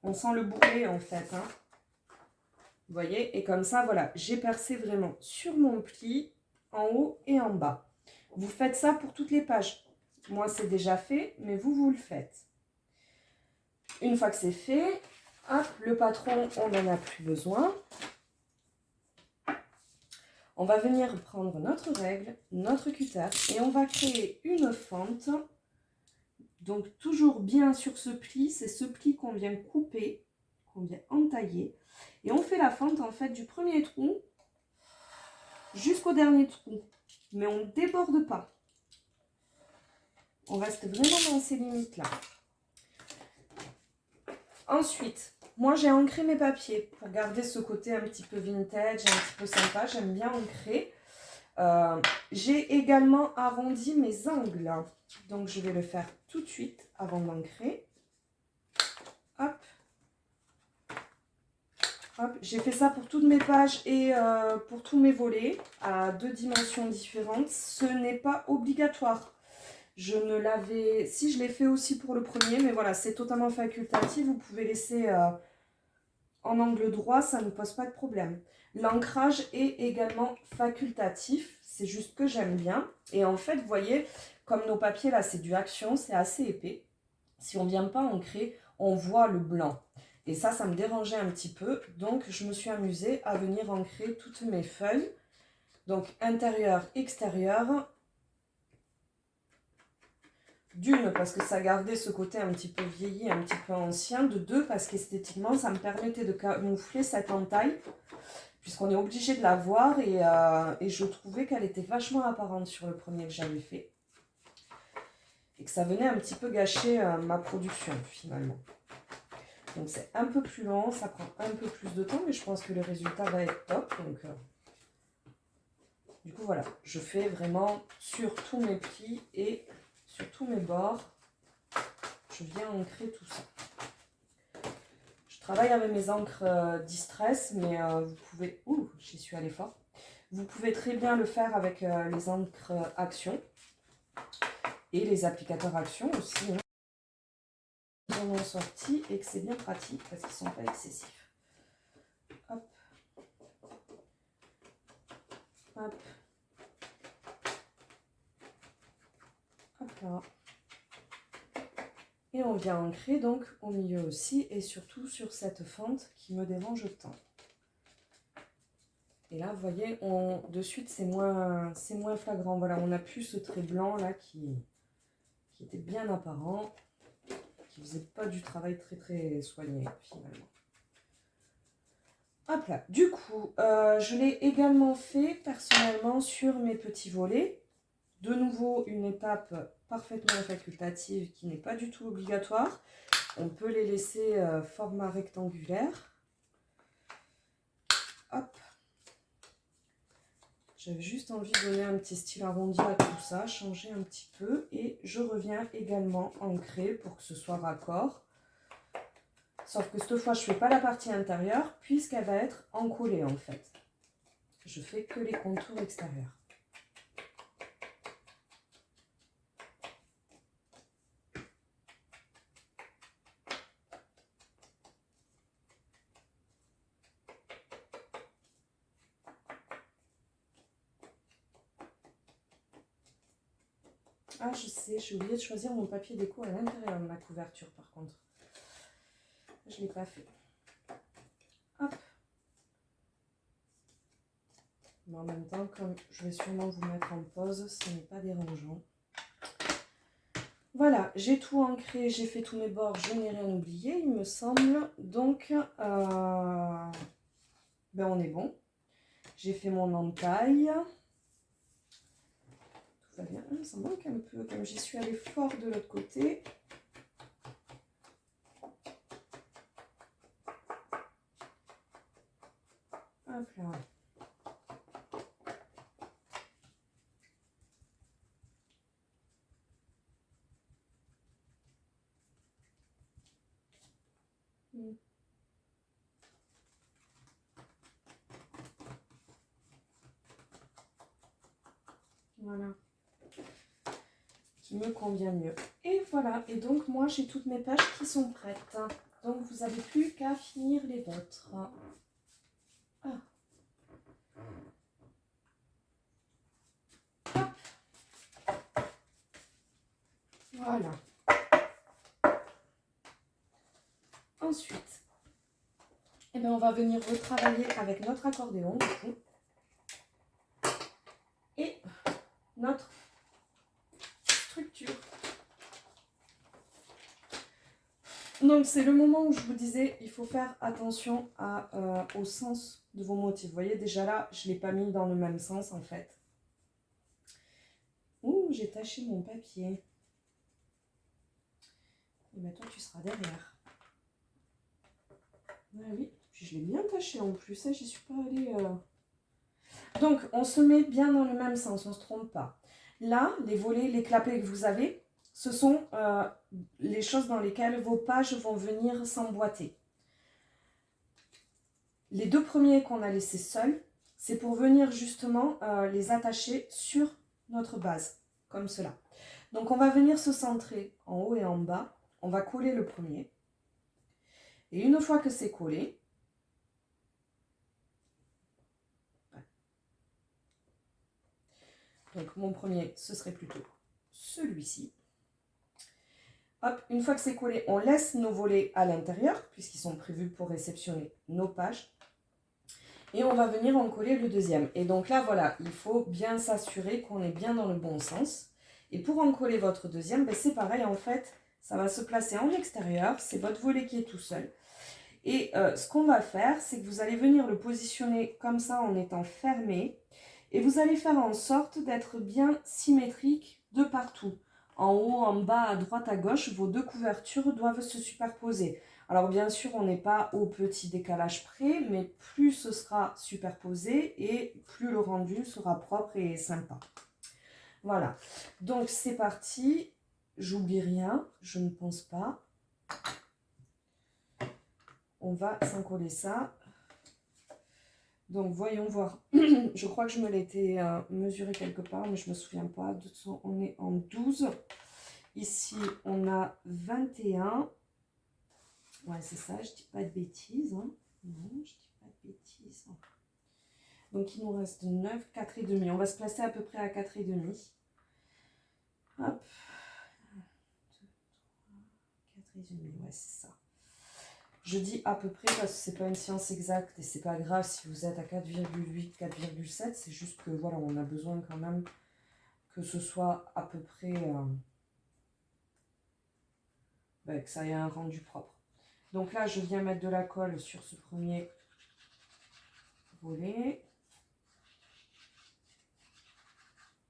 On sent le bourrelet en fait, hein. Vous voyez, et comme ça, voilà, j'ai percé vraiment sur mon pli, en haut et en bas. Vous faites ça pour toutes les pages. Moi, c'est déjà fait, mais vous le faites. Une fois que c'est fait, hop, le patron, on n'en a plus besoin. On va venir prendre notre règle, notre cutter, et on va créer une fente. Donc, toujours bien sur ce pli, c'est ce pli qu'on vient couper, qu'on vient entailler. Et on fait la fente en fait du premier trou jusqu'au dernier trou. Mais on ne déborde pas. On reste vraiment dans ces limites-là. Ensuite, moi j'ai ancré mes papiers pour garder ce côté un petit peu vintage, un petit peu sympa. J'aime bien ancrer. J'ai également arrondi mes angles. Donc, je vais le faire tout de suite avant d'ancrer. Hop. Hop. J'ai fait ça pour toutes mes pages et pour tous mes volets à 2 dimensions différentes. Ce n'est pas obligatoire. Je ne l'avais... Si, je l'ai fait aussi pour le premier, mais voilà, c'est totalement facultatif. Vous pouvez laisser en angle droit, ça ne pose pas de problème. L'ancrage est également facultatif. C'est juste que j'aime bien. Et en fait, vous voyez, comme nos papiers là, c'est du Action, c'est assez épais. Si on ne vient pas ancrer, on voit le blanc. Et ça me dérangeait un petit peu. Donc, je me suis amusée à venir ancrer toutes mes feuilles. Donc, intérieur, extérieur. D'une, parce que ça gardait ce côté un petit peu vieilli, un petit peu ancien. De deux, parce qu'esthétiquement, ça me permettait de camoufler cette entaille. Puisqu'on est obligé de la voir. Et je trouvais qu'elle était vachement apparente sur le premier que j'avais fait. Et que ça venait un petit peu gâcher ma production, finalement. Donc c'est un peu plus long, ça prend un peu plus de temps, mais je pense que le résultat va être top. Donc, du coup, voilà, je fais vraiment sur tous mes plis et sur tous mes bords. Je viens ancrer tout ça. Je travaille avec mes encres Distress, mais vous pouvez... Ouh, j'y suis allée fort. Vous pouvez très bien le faire avec les encres Action et les applicateurs Action aussi. Hein. Ils en ont sorti et que c'est bien pratique parce qu'ils ne sont pas excessifs. Hop. Hop. Hop là. Et on vient ancrer donc au milieu aussi et surtout sur cette fente qui me dérange tant. Et là, vous voyez, de suite, c'est moins flagrant. Voilà, on n'a plus ce trait blanc là qui était bien apparent, qui faisait pas du travail très soigné finalement. Hop là. Du coup, je l'ai également fait personnellement sur mes petits volets. De nouveau, une étape parfaitement facultative qui n'est pas du tout obligatoire. On peut les laisser format rectangulaire. Hop. J'avais juste envie de donner un petit style arrondi à tout ça, changer un petit peu. Et je reviens également ancrer pour que ce soit raccord. Sauf que cette fois, je ne fais pas la partie intérieure puisqu'elle va être encollée en fait. Je fais que les contours extérieurs. Ah, je sais, j'ai oublié de choisir mon papier déco à l'intérieur de ma couverture par contre. Je ne l'ai pas fait. Hop. Mais en même temps, comme je vais sûrement vous mettre en pause, ce n'est pas dérangeant. Voilà, j'ai tout ancré, j'ai fait tous mes bords, je n'ai rien oublié, il me semble. Donc, ben on est bon. J'ai fait mon entaille. Tout va bien. Ça manque un peu, comme j'y suis allée fort de l'autre côté. Hop là. Voilà. Qui me convient mieux. Et voilà. Et donc, moi, j'ai toutes mes pages qui sont prêtes. Donc, vous n'avez plus qu'à finir les vôtres. Ah. Hop. Voilà. Ensuite, eh bien, on va venir retravailler avec notre accordéon, du coup. Et notre structure. Donc, c'est le moment où je vous disais, il faut faire attention au sens de vos motifs. Vous voyez, déjà là, je ne l'ai pas mis dans le même sens, en fait. Ouh, j'ai taché mon papier. Et bien, toi, tu seras derrière. Ah oui, puis je l'ai bien taché en plus. J'y suis pas allée... Donc, on se met bien dans le même sens, on ne se trompe pas. Là, les volets, les clapets que vous avez, ce sont les choses dans lesquelles vos pages vont venir s'emboîter. Les deux premiers qu'on a laissés seuls, c'est pour venir justement les attacher sur notre base, comme cela. Donc, on va venir se centrer en haut et en bas. On va coller le premier. Et une fois que c'est collé, donc mon premier, ce serait plutôt celui-ci. Hop, une fois que c'est collé, on laisse nos volets à l'intérieur, puisqu'ils sont prévus pour réceptionner nos pages. Et on va venir en coller le deuxième. Et donc là, voilà, il faut bien s'assurer qu'on est bien dans le bon sens. Et pour en coller votre deuxième, ben c'est pareil, en fait, ça va se placer en extérieur. C'est votre volet qui est tout seul. Et ce qu'on va faire, c'est que vous allez venir le positionner comme ça en étant fermé. Et vous allez faire en sorte d'être bien symétrique de partout. En haut, en bas, à droite, à gauche, vos deux couvertures doivent se superposer. Alors bien sûr, on n'est pas au petit décalage près, mais plus ce sera superposé et plus le rendu sera propre et sympa. Voilà, donc c'est parti. J'oublie rien, je ne pense pas. On va s'encoller ça. Donc, voyons voir. Je crois que je me l'étais mesuré quelque part, mais je ne me souviens pas. De toute façon, on est en 12. Ici, on a 21. Ouais, c'est ça, je ne dis pas de bêtises. Hein. Non, je ne dis pas de bêtises. Donc, il nous reste 9, 4,5. On va se placer à peu près à 4,5. Hop. 1, 2, 3, 4,5. Ouais, c'est ça. Je dis à peu près parce que c'est pas une science exacte et c'est pas grave si vous êtes à 4,8, 4,7. C'est juste que voilà, on a besoin quand même que ce soit à peu près, que ça ait un rendu propre. Donc là, je viens mettre de la colle sur ce premier volet.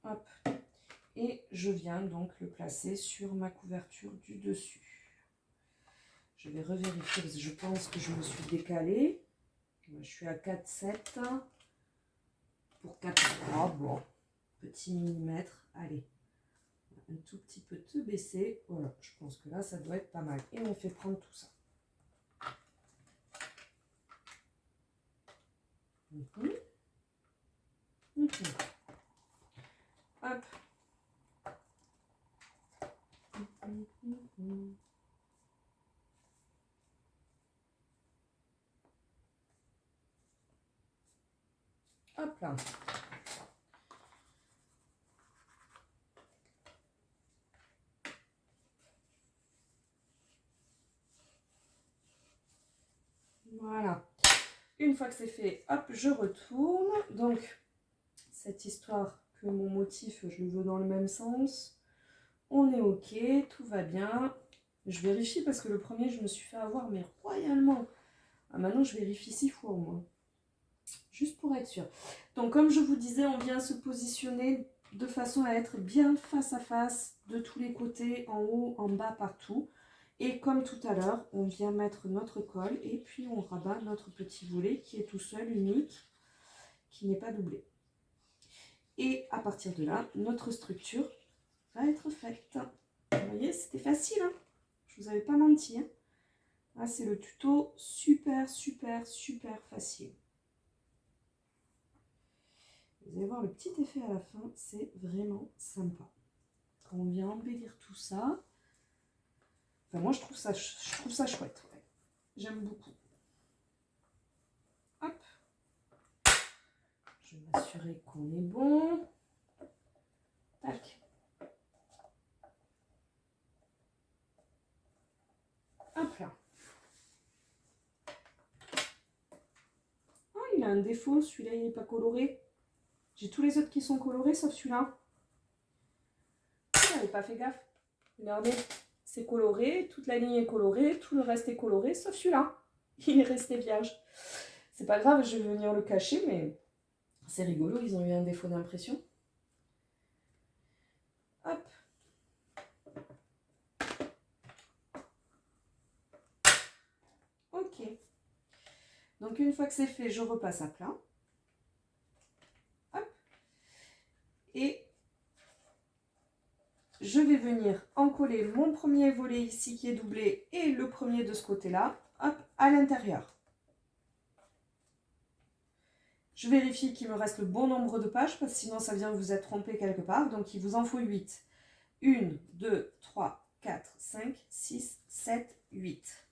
Hop. Et je viens donc le placer sur ma couverture du dessus. Je vais revérifier parce que je pense que je me suis décalée. Je suis à 4,7 pour 4,3. Bon, petit millimètre. Allez, un tout petit peu te baisser. Voilà, je pense que là, ça doit être pas mal. Et on fait prendre tout ça. Hop. Hop là. Voilà. Une fois que c'est fait, hop, je retourne. Donc, cette histoire que mon motif, je le veux dans le même sens. On est OK, tout va bien. Je vérifie parce que le premier, je me suis fait avoir, mais royalement. Ah, maintenant, je vérifie 6 fois au moins. Juste pour être sûr. Donc, comme je vous disais, on vient se positionner de façon à être bien face à face de tous les côtés, en haut, en bas, partout. Et comme tout à l'heure, on vient mettre notre colle et puis on rabat notre petit volet qui est tout seul, unique, qui n'est pas doublé. Et à partir de là, notre structure va être faite. Vous voyez, c'était facile, hein? Je vous avais pas menti. Hein? Là, c'est le tuto super, super, super facile. Vous allez voir le petit effet à la fin, c'est vraiment sympa. Quand on vient embellir tout ça, enfin moi je trouve ça chouette. Ouais. J'aime beaucoup. Hop. Je vais m'assurer qu'on est bon. Tac. Hop là. Oh, il a un défaut, celui-là il n'est pas coloré. J'ai tous les autres qui sont colorés sauf celui-là. J'avais pas fait gaffe. Regardez, c'est coloré, toute la ligne est colorée, tout le reste est coloré sauf celui-là. Il est resté vierge. C'est pas grave, je vais venir le cacher, mais c'est rigolo, ils ont eu un défaut d'impression. Hop. Ok. Donc une fois que c'est fait, je repasse à plat. je vais venir encoller mon premier volet ici qui est doublé et le premier de ce côté-là, hop, à l'intérieur. Je vérifie qu'il me reste le bon nombre de pages parce que sinon ça vient vous être trompé quelque part. Donc il vous en faut 8. 1, 2, 3, 4, 5, 6, 7, 8.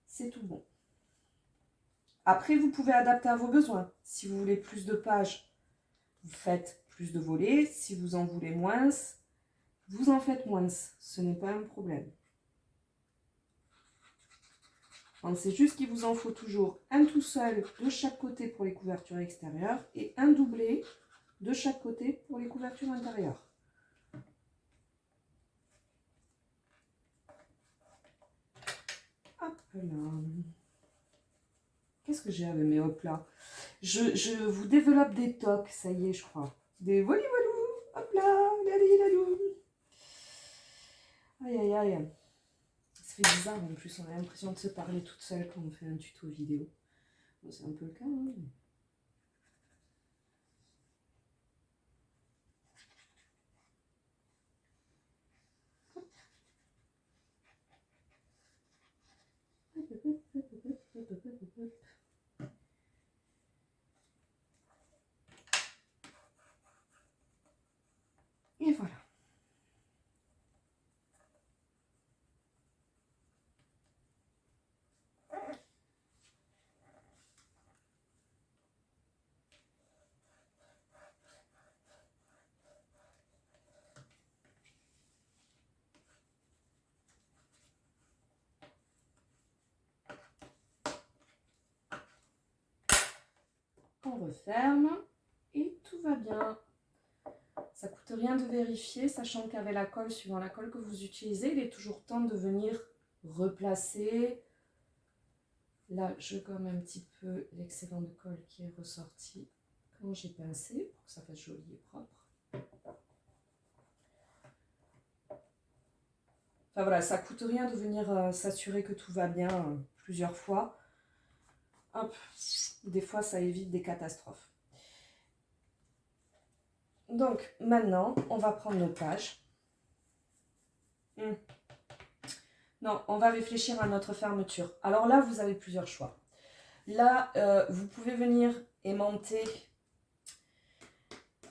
C'est tout bon. Après, vous pouvez adapter à vos besoins. Si vous voulez plus de pages, vous faites plus de volets. Si vous en voulez moins, vous en faites moins. Ce n'est pas un problème. C'est juste qu'il vous en faut toujours un tout seul de chaque côté pour les couvertures extérieures et un doublé de chaque côté pour les couvertures intérieures. Hop là. Qu'est-ce que j'ai avec mes hop là? Je vous développe des tocs, ça y est, je crois. Des voli-volou, hop là, lali-lalou. Aïe, aïe, aïe. Ça fait bizarre en plus, on a l'impression de se parler toute seule quand on fait un tuto vidéo. Bon, c'est un peu le cas, hein. Et voilà. On referme et tout va bien. Ça coûte rien de vérifier, sachant qu'avec la colle, suivant la colle que vous utilisez, il est toujours temps de venir replacer. Là, je gomme un petit peu l'excédent de colle qui est ressorti quand j'ai pincé, pour que ça fasse joli et propre. Enfin voilà, ça coûte rien de venir s'assurer que tout va bien plusieurs fois. Hop, des fois ça évite des catastrophes. Donc maintenant, on va prendre nos pages. Non, on va réfléchir à notre fermeture. Alors là, vous avez plusieurs choix. Là, vous pouvez venir aimanter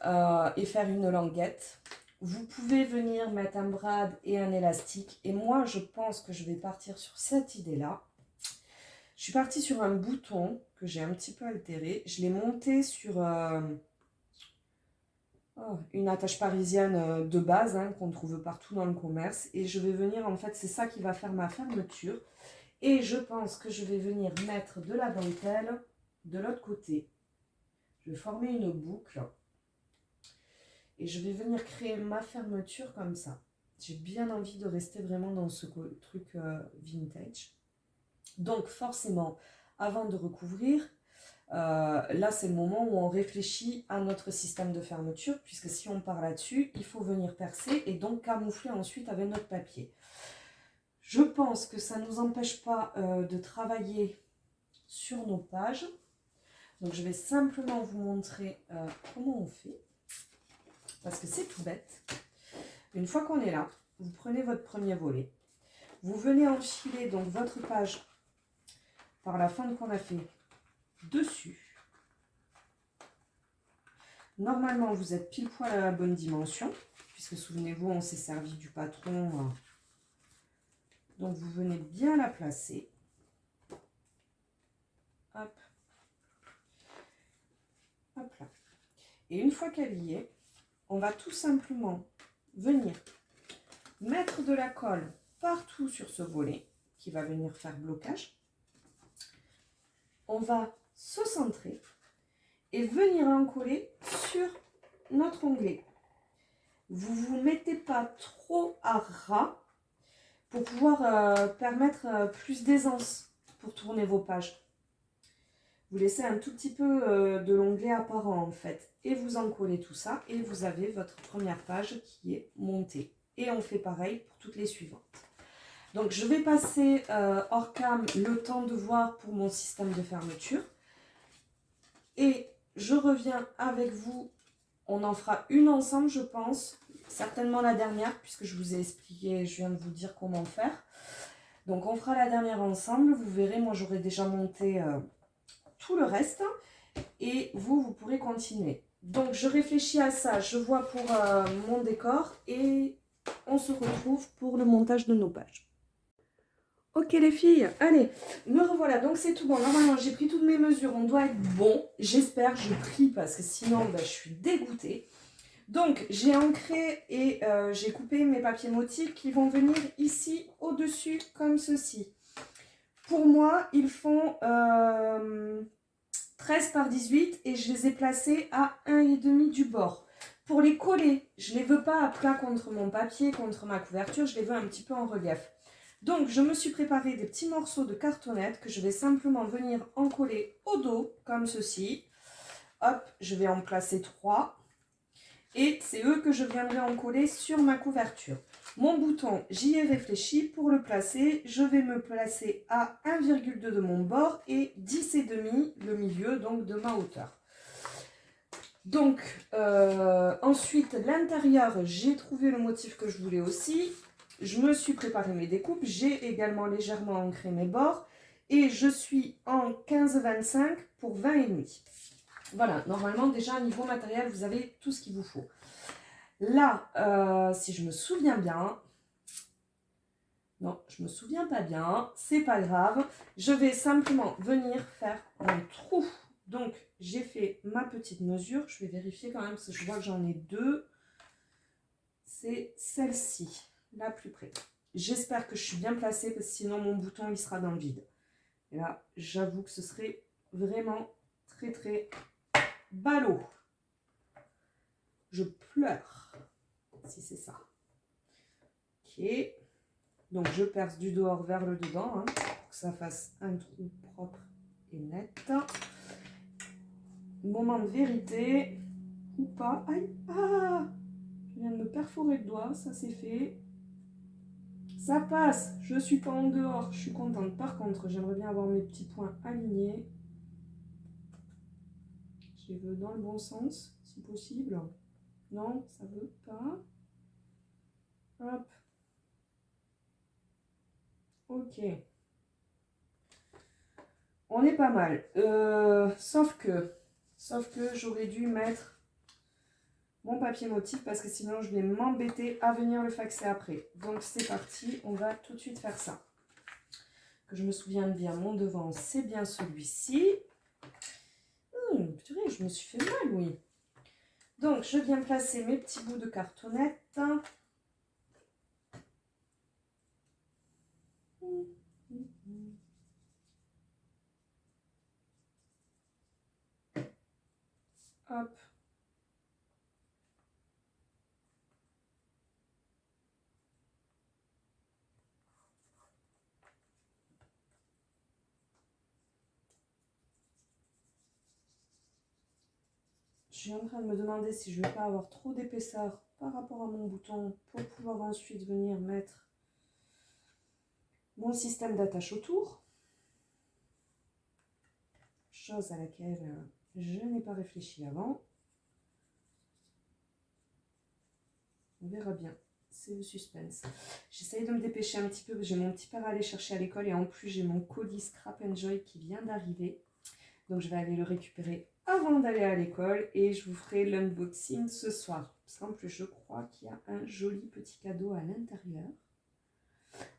et faire une languette. Vous pouvez venir mettre un brad et un élastique. Et moi, je pense que je vais partir sur cette idée-là. Je suis partie sur un bouton que j'ai un petit peu altéré. Je l'ai monté sur une attache parisienne de base qu'on trouve partout dans le commerce. Et je vais venir, en fait, c'est ça qui va faire ma fermeture. Et je pense que je vais venir mettre de la dentelle de l'autre côté. Je vais former une boucle. Et je vais venir créer ma fermeture comme ça. J'ai bien envie de rester vraiment dans ce truc vintage. Donc forcément, avant de recouvrir, là c'est le moment où on réfléchit à notre système de fermeture, puisque si on part là-dessus, il faut venir percer et donc camoufler ensuite avec notre papier. Je pense que ça ne nous empêche pas de travailler sur nos pages. Donc je vais simplement vous montrer comment on fait. Parce que c'est tout bête. Une fois qu'on est là, vous prenez votre premier volet. Vous venez enfiler donc votre page par la fente qu'on a fait dessus. Normalement, vous êtes pile poil à la bonne dimension. Puisque souvenez-vous, on s'est servi du patron. Donc vous venez bien la placer. Hop. Hop là. Et une fois qu'elle y est, on va tout simplement venir mettre de la colle partout sur ce volet qui va venir faire blocage. On va se centrer et venir en coller sur notre onglet. Vous ne vous mettez pas trop à ras pour pouvoir permettre plus d'aisance pour tourner vos pages. Vous laissez un tout petit peu de l'onglet apparent en fait. Et vous en collez tout ça et vous avez votre première page qui est montée. Et on fait pareil pour toutes les suivantes. Donc je vais passer hors cam le temps de voir pour mon système de fermeture. Et je reviens avec vous. On en fera une ensemble je pense. certainement la dernière, puisque je vous ai expliqué, je viens de vous dire comment faire. Donc on fera la dernière ensemble, vous verrez, moi j'aurai déjà monté tout le reste, et vous pourrez continuer. Donc je réfléchis à ça, je vois pour mon décor, et on se retrouve pour le montage de nos pages. Ok les filles, allez, me revoilà, donc c'est tout bon. Normalement j'ai pris toutes mes mesures, on doit être bon, j'espère, je prie parce que sinon je suis dégoûtée. Donc j'ai ancré et j'ai coupé mes papiers motifs qui vont venir ici au-dessus comme ceci. Pour moi ils font 13 par 18 et je les ai placés à 1,5 du bord. Pour les coller, je ne les veux pas à plat contre mon papier, contre ma couverture, je les veux un petit peu en relief. Donc, je me suis préparé des petits morceaux de cartonnette que je vais simplement venir en coller au dos, comme ceci. Hop, je vais en placer 3. Et c'est eux que je viendrai en coller sur ma couverture. Mon bouton, j'y ai réfléchi. Pour le placer, je vais me placer à 1,2 de mon bord et 10,5 le milieu, donc de ma hauteur. Donc, ensuite, l'intérieur, j'ai trouvé le motif que je voulais aussi. Je me suis préparé mes découpes. J'ai également légèrement ancré mes bords. Et je suis en 15-25 pour 20,5. Voilà, normalement, déjà, niveau matériel, vous avez tout ce qu'il vous faut. Là, si je me souviens bien... Non, je ne me souviens pas bien. C'est pas grave. Je vais simplement venir faire un trou. Donc, j'ai fait ma petite mesure. Je vais vérifier quand même parce que je vois que j'en ai 2. C'est celle-ci, la plus près. J'espère que je suis bien placée parce que sinon mon bouton il sera dans le vide. Et là, j'avoue que ce serait vraiment très très ballot. Je pleure si c'est ça. Ok. Donc, je perce du dehors vers le dedans pour que ça fasse un trou propre et net. Moment de vérité. Ou pas. Aïe, ah, je viens de me perforer le doigt, ça c'est fait. Ça passe, je suis pas en dehors, je suis contente. Par contre, j'aimerais bien avoir mes petits points alignés. Je les veux dans le bon sens, si possible. Non, ça veut pas. Hop. Ok. On est pas mal. Sauf que j'aurais dû mettre mon papier motif parce que sinon je vais m'embêter à venir le faxer après. Donc c'est parti, on va tout de suite faire ça. Que je me souvienne bien, mon devant c'est bien celui-ci. Purée, je me suis fait mal, oui. Donc je viens placer mes petits bouts de cartonnette. Hop. Je suis en train de me demander si je ne vais pas avoir trop d'épaisseur par rapport à mon bouton pour pouvoir ensuite venir mettre mon système d'attache autour. Chose à laquelle je n'ai pas réfléchi avant. On verra bien. C'est le suspense. J'essaye de me dépêcher un petit peu. J'ai mon petit père à aller chercher à l'école et en plus j'ai mon colis Scrap Enjoy qui vient d'arriver. Donc je vais aller le récupérer avant d'aller à l'école et je vous ferai l'unboxing ce soir. Parce qu'en plus je crois qu'il y a un joli petit cadeau à l'intérieur.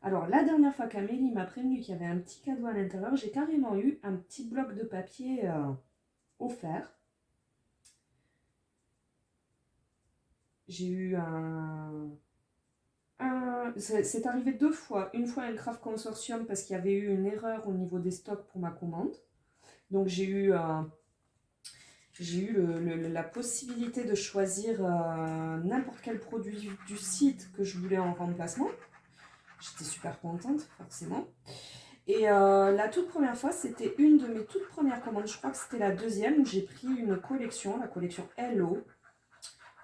Alors la dernière fois qu'Amélie m'a prévenu qu'il y avait un petit cadeau à l'intérieur, j'ai carrément eu un petit bloc de papier offert. J'ai eu c'est arrivé 2 fois. Une fois un Craft Consortium parce qu'il y avait eu une erreur au niveau des stocks pour ma commande. Donc j'ai eu la possibilité de choisir n'importe quel produit du site que je voulais en remplacement. J'étais super contente, forcément. Et la toute première fois, c'était une de mes toutes premières commandes. Je crois que c'était la deuxième où j'ai pris une collection, la collection Hello.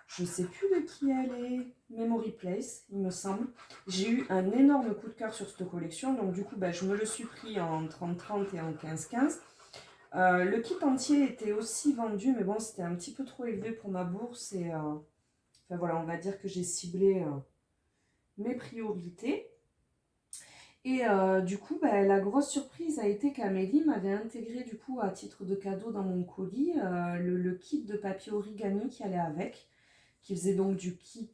Je ne sais plus de qui elle est, Memory Place, il me semble. J'ai eu un énorme coup de cœur sur cette collection, donc du coup, je me le suis pris en 30-30 et en 15-15. Le kit entier était aussi vendu, mais bon, c'était un petit peu trop élevé pour ma bourse et Enfin voilà, on va dire que j'ai ciblé mes priorités. Et du coup, la grosse surprise a été qu'Amélie m'avait intégré du coup à titre de cadeau dans mon colis le kit de papier origami qui allait avec, qui faisait donc du kit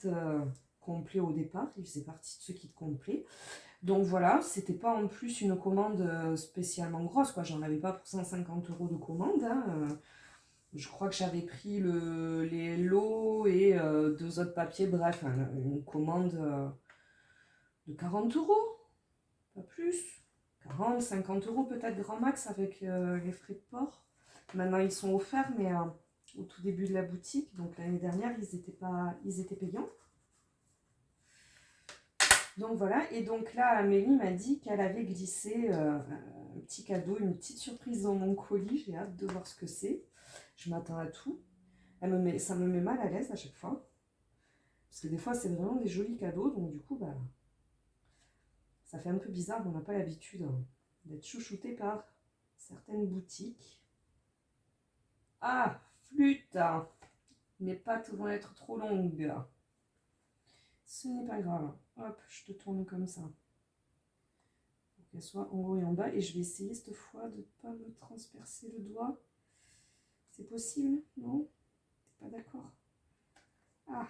complet au départ, il faisait partie de ce kit complet. Donc voilà, c'était pas en plus une commande spécialement grosse, quoi. J'en avais pas pour 150 € de commande, hein. Je crois que j'avais pris les lots et 2 autres papiers, bref, une commande de 40 €. Pas plus. 40, 50 € peut-être grand max avec les frais de port. Maintenant ils sont offerts, mais au tout début de la boutique, donc l'année dernière ils étaient payants. Donc voilà, et donc là Amélie m'a dit qu'elle avait glissé un petit cadeau, une petite surprise dans mon colis. J'ai hâte de voir ce que c'est. Je m'attends à tout. Ça me met mal à l'aise à chaque fois. Parce que des fois c'est vraiment des jolis cadeaux, donc du coup ça fait un peu bizarre, on n'a pas l'habitude d'être chouchouté par certaines boutiques. Ah, flûte! Mes pattes vont être trop longues. Ce n'est pas grave. Hop, je te tourne comme ça. Pour qu'elle soit en haut et en bas. Et je vais essayer cette fois de ne pas me transpercer le doigt. C'est possible? Non? T'es pas d'accord? Ah!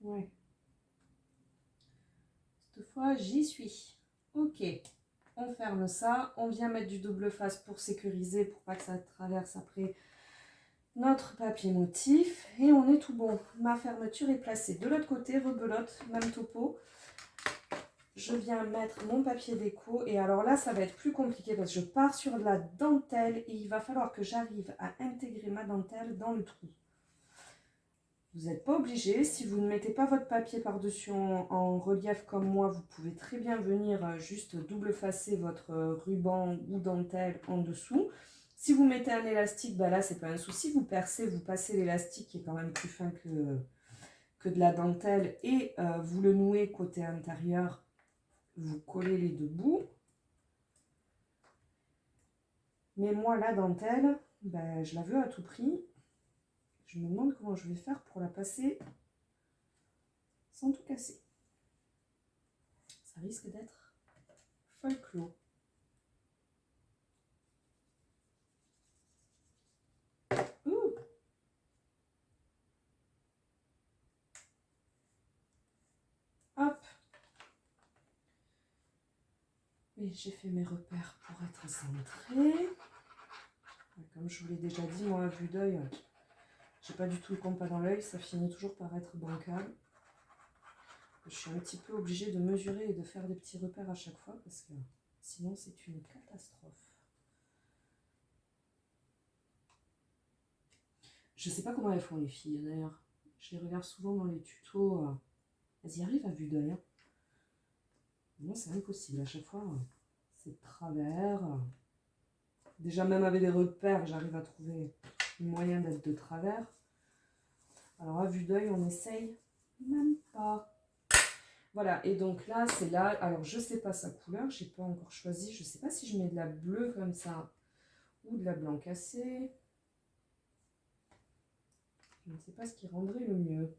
Ouais. Cette fois, j'y suis. Ok. On ferme ça. On vient mettre du double face pour sécuriser, pour pas que ça traverse après notre papier motif. Et on est tout bon. Ma fermeture est placée de l'autre côté. Rebelote, même topo. Je viens mettre mon papier déco. Et alors là, ça va être plus compliqué parce que je pars sur de la dentelle. Et il va falloir que j'arrive à intégrer ma dentelle dans le trou. Vous n'êtes pas obligé, si vous ne mettez pas votre papier par-dessus en relief comme moi, vous pouvez très bien venir juste double facer votre ruban ou dentelle en dessous. Si vous mettez un élastique, là c'est pas un souci, vous percez, vous passez l'élastique qui est quand même plus fin que de la dentelle et vous le nouez côté intérieur, vous collez les deux bouts. Mais moi la dentelle, je la veux à tout prix. Je me demande comment je vais faire pour la passer sans tout casser. Ça risque d'être folklore. Ouh. Hop. Et j'ai fait mes repères pour être centré. Comme je vous l'ai déjà dit, moi à vue d'œil, j'ai pas du tout le compas dans l'œil, ça finit toujours par être bancal. Je suis un petit peu obligée de mesurer et de faire des petits repères à chaque fois parce que sinon c'est une catastrophe. Je sais pas comment elles font les filles d'ailleurs. Je les regarde souvent dans les tutos. Elles y arrivent à vue d'œil. Hein. Moi c'est impossible. À chaque fois c'est de travers. Déjà même avec des repères, j'arrive à trouver un moyen d'être de travers. Alors à vue d'œil, on essaye même pas. Voilà, et donc là, c'est là. Alors je sais pas sa couleur, j'ai pas encore choisi. Je sais pas si je mets de la bleue comme ça ou de la blanc cassé. Je ne sais pas ce qui rendrait le mieux.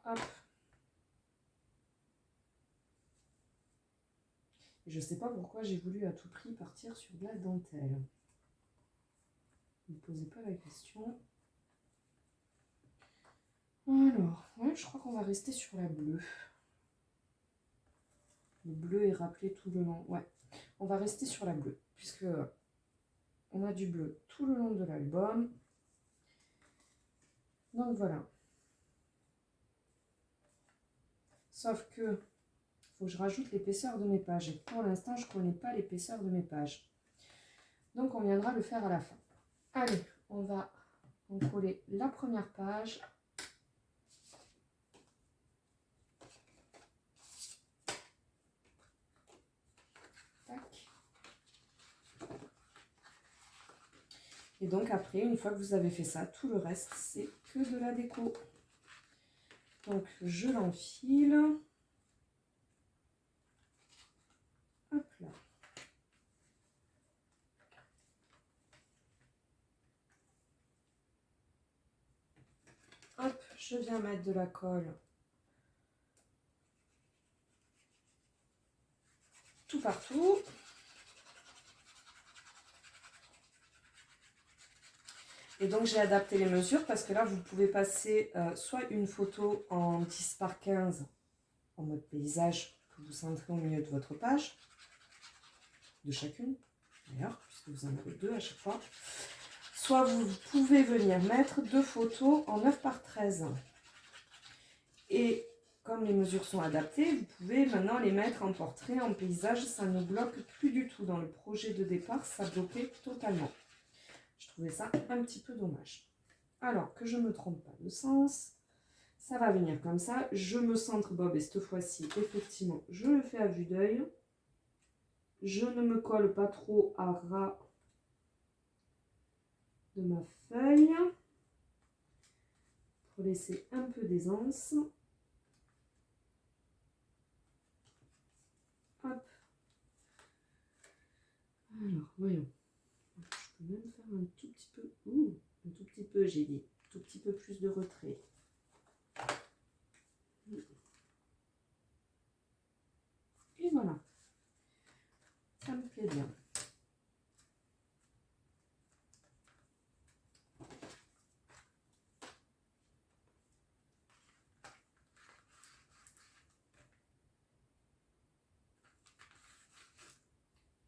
Hop. Et je sais pas pourquoi j'ai voulu à tout prix partir sur de la dentelle. Ne me posez pas la question. Alors, ouais, je crois qu'on va rester sur la bleue. Le bleu est rappelé tout le long. Ouais, on va rester sur la bleue, puisque on a du bleu tout le long de l'album. Donc voilà. Sauf que faut que je rajoute l'épaisseur de mes pages. Et pour l'instant, je ne connais pas l'épaisseur de mes pages. Donc on viendra le faire à la fin. Allez, on va en coller la première page. Tac. Et donc après, une fois que vous avez fait ça, tout le reste, c'est que de la déco. Donc je l'enfile. Hop là. je viens mettre de la colle tout partout. Et donc j'ai adapté les mesures parce que là vous pouvez passer soit une photo en 10 par 15 en mode paysage que vous centrez au milieu de votre page, de chacune d'ailleurs, puisque vous en avez 2 à chaque fois. Soit vous pouvez venir mettre 2 photos en 9 par 13. Et comme les mesures sont adaptées, vous pouvez maintenant les mettre en portrait, en paysage, ça ne bloque plus du tout. Dans le projet de départ, ça bloquait totalement. Je trouvais ça un petit peu dommage. Alors, que je ne me trompe pas de sens, ça va venir comme ça. Je me centre Bob et cette fois-ci, effectivement, je le fais à vue d'œil. Je ne me colle pas trop à ras de ma feuille pour laisser un peu d'aisance. Hop. Alors, voyons. Je peux même faire un tout petit peu, un tout petit peu, j'ai dit, un tout petit peu plus de retrait. Et voilà. Ça me plaît bien.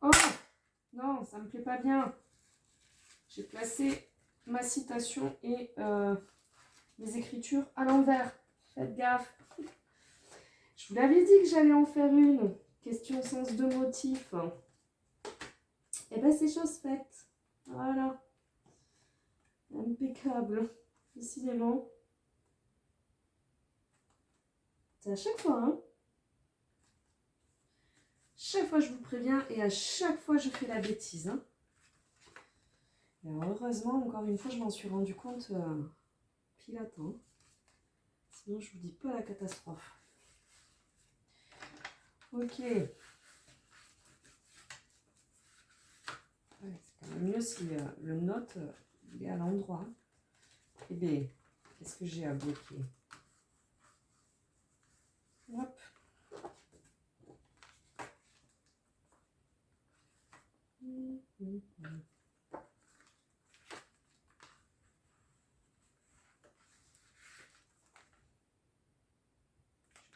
Oh non, ça me plaît pas bien. J'ai placé ma citation et mes écritures à l'envers. Faites gaffe. Je vous l'avais dit que j'allais en faire une. Question sens de motif. Et bien c'est chose faite. Voilà. Impeccable. Décidément. C'est à chaque fois, hein. Chaque fois je vous préviens et à chaque fois je fais la bêtise, hein. Et alors, heureusement, encore une fois, je m'en suis rendu compte pile à temps. Sinon, je vous dis pas la catastrophe. Ok. Ouais, c'est quand même mieux si le note il est à l'endroit. Eh bien, qu'est-ce que j'ai à bloquer? Hop.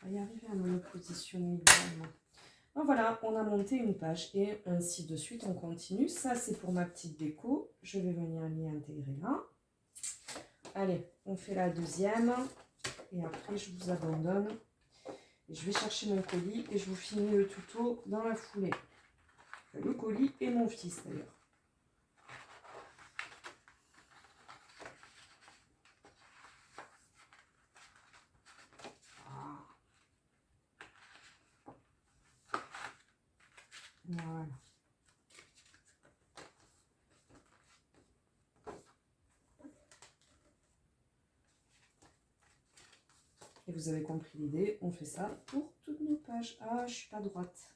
Je vais y arriver à me positionner idéalement. Donc voilà, on a monté une page et ainsi de suite, on continue. Ça, c'est pour ma petite déco. Je vais venir l'y intégrer là. Allez, on fait la deuxième. Et après, je vous abandonne. Et je vais chercher mon colis et je vous finis le tuto dans la foulée. Le colis et mon fils d'ailleurs. Voilà. Et vous avez compris l'idée, on fait ça pour toutes nos pages. Ah, je suis pas droite.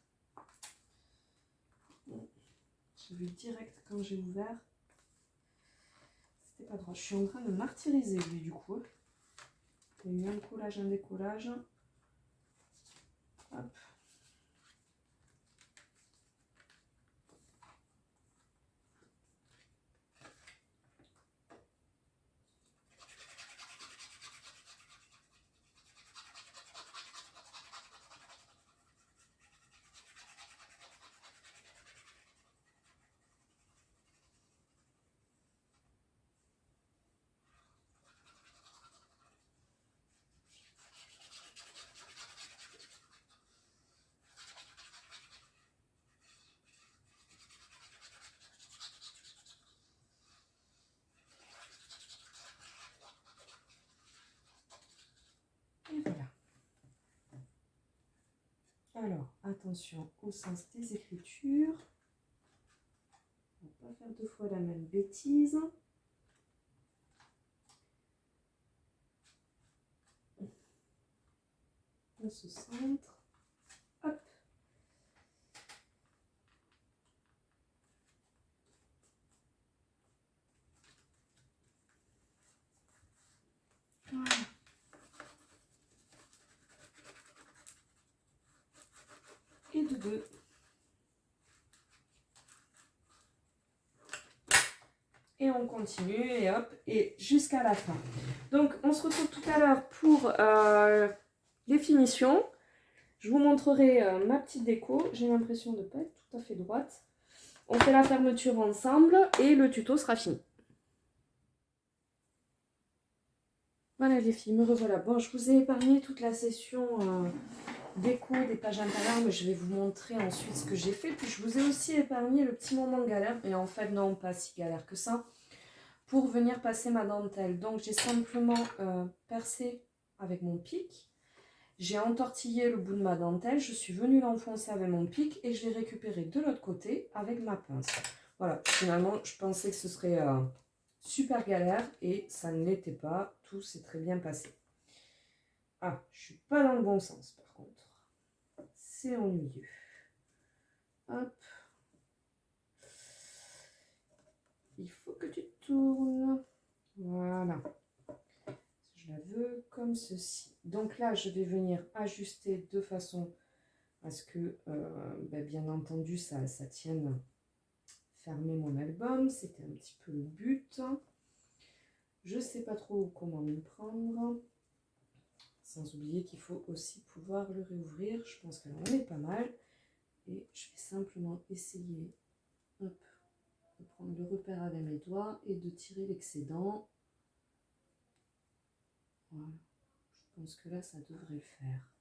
J'ai vu direct quand j'ai ouvert. C'était pas droit. Je suis en train de martyriser lui du coup. Il y a eu un collage, un décollage. Hop. Et voilà. Alors, attention au sens des écritures. On ne va pas faire deux fois la même bêtise. On se centre. Hop. Voilà. de 2. Et on continue et hop, et jusqu'à la fin. Donc on se retrouve tout à l'heure pour les finitions. Je vous montrerai ma petite déco. J'ai l'impression de ne pas être tout à fait droite. On fait la fermeture ensemble et le tuto sera fini. Voilà les filles, me revoilà. Bon, je vous ai épargné toute la session déco des pages intérieures, mais je vais vous montrer ensuite ce que j'ai fait. Puis je vous ai aussi épargné le petit moment galère, et en fait non, pas si galère que ça, pour venir passer ma dentelle. Donc j'ai simplement percé avec mon pic. J'ai entortillé le bout de ma dentelle, je suis venue l'enfoncer avec mon pic et je l'ai récupéré de l'autre côté avec ma pince. Voilà, finalement, je pensais que ce serait super galère et ça ne l'était pas. Tout s'est très bien passé. Ah, je suis pas dans le bon sens par contre. C'est ennuyeux. Hop. Il faut que tu tournes. Voilà. Je la veux comme ceci. Donc là, je vais venir ajuster de façon à ce que, bien entendu, ça tienne fermer mon album. C'était un petit peu le but. Je ne sais pas trop comment m'y prendre. Sans oublier qu'il faut aussi pouvoir le réouvrir. Je pense que là, on est pas mal. Et je vais simplement essayer hop, de prendre le repère avec mes doigts et de tirer l'excédent. Voilà. Je pense que là, ça devrait le faire.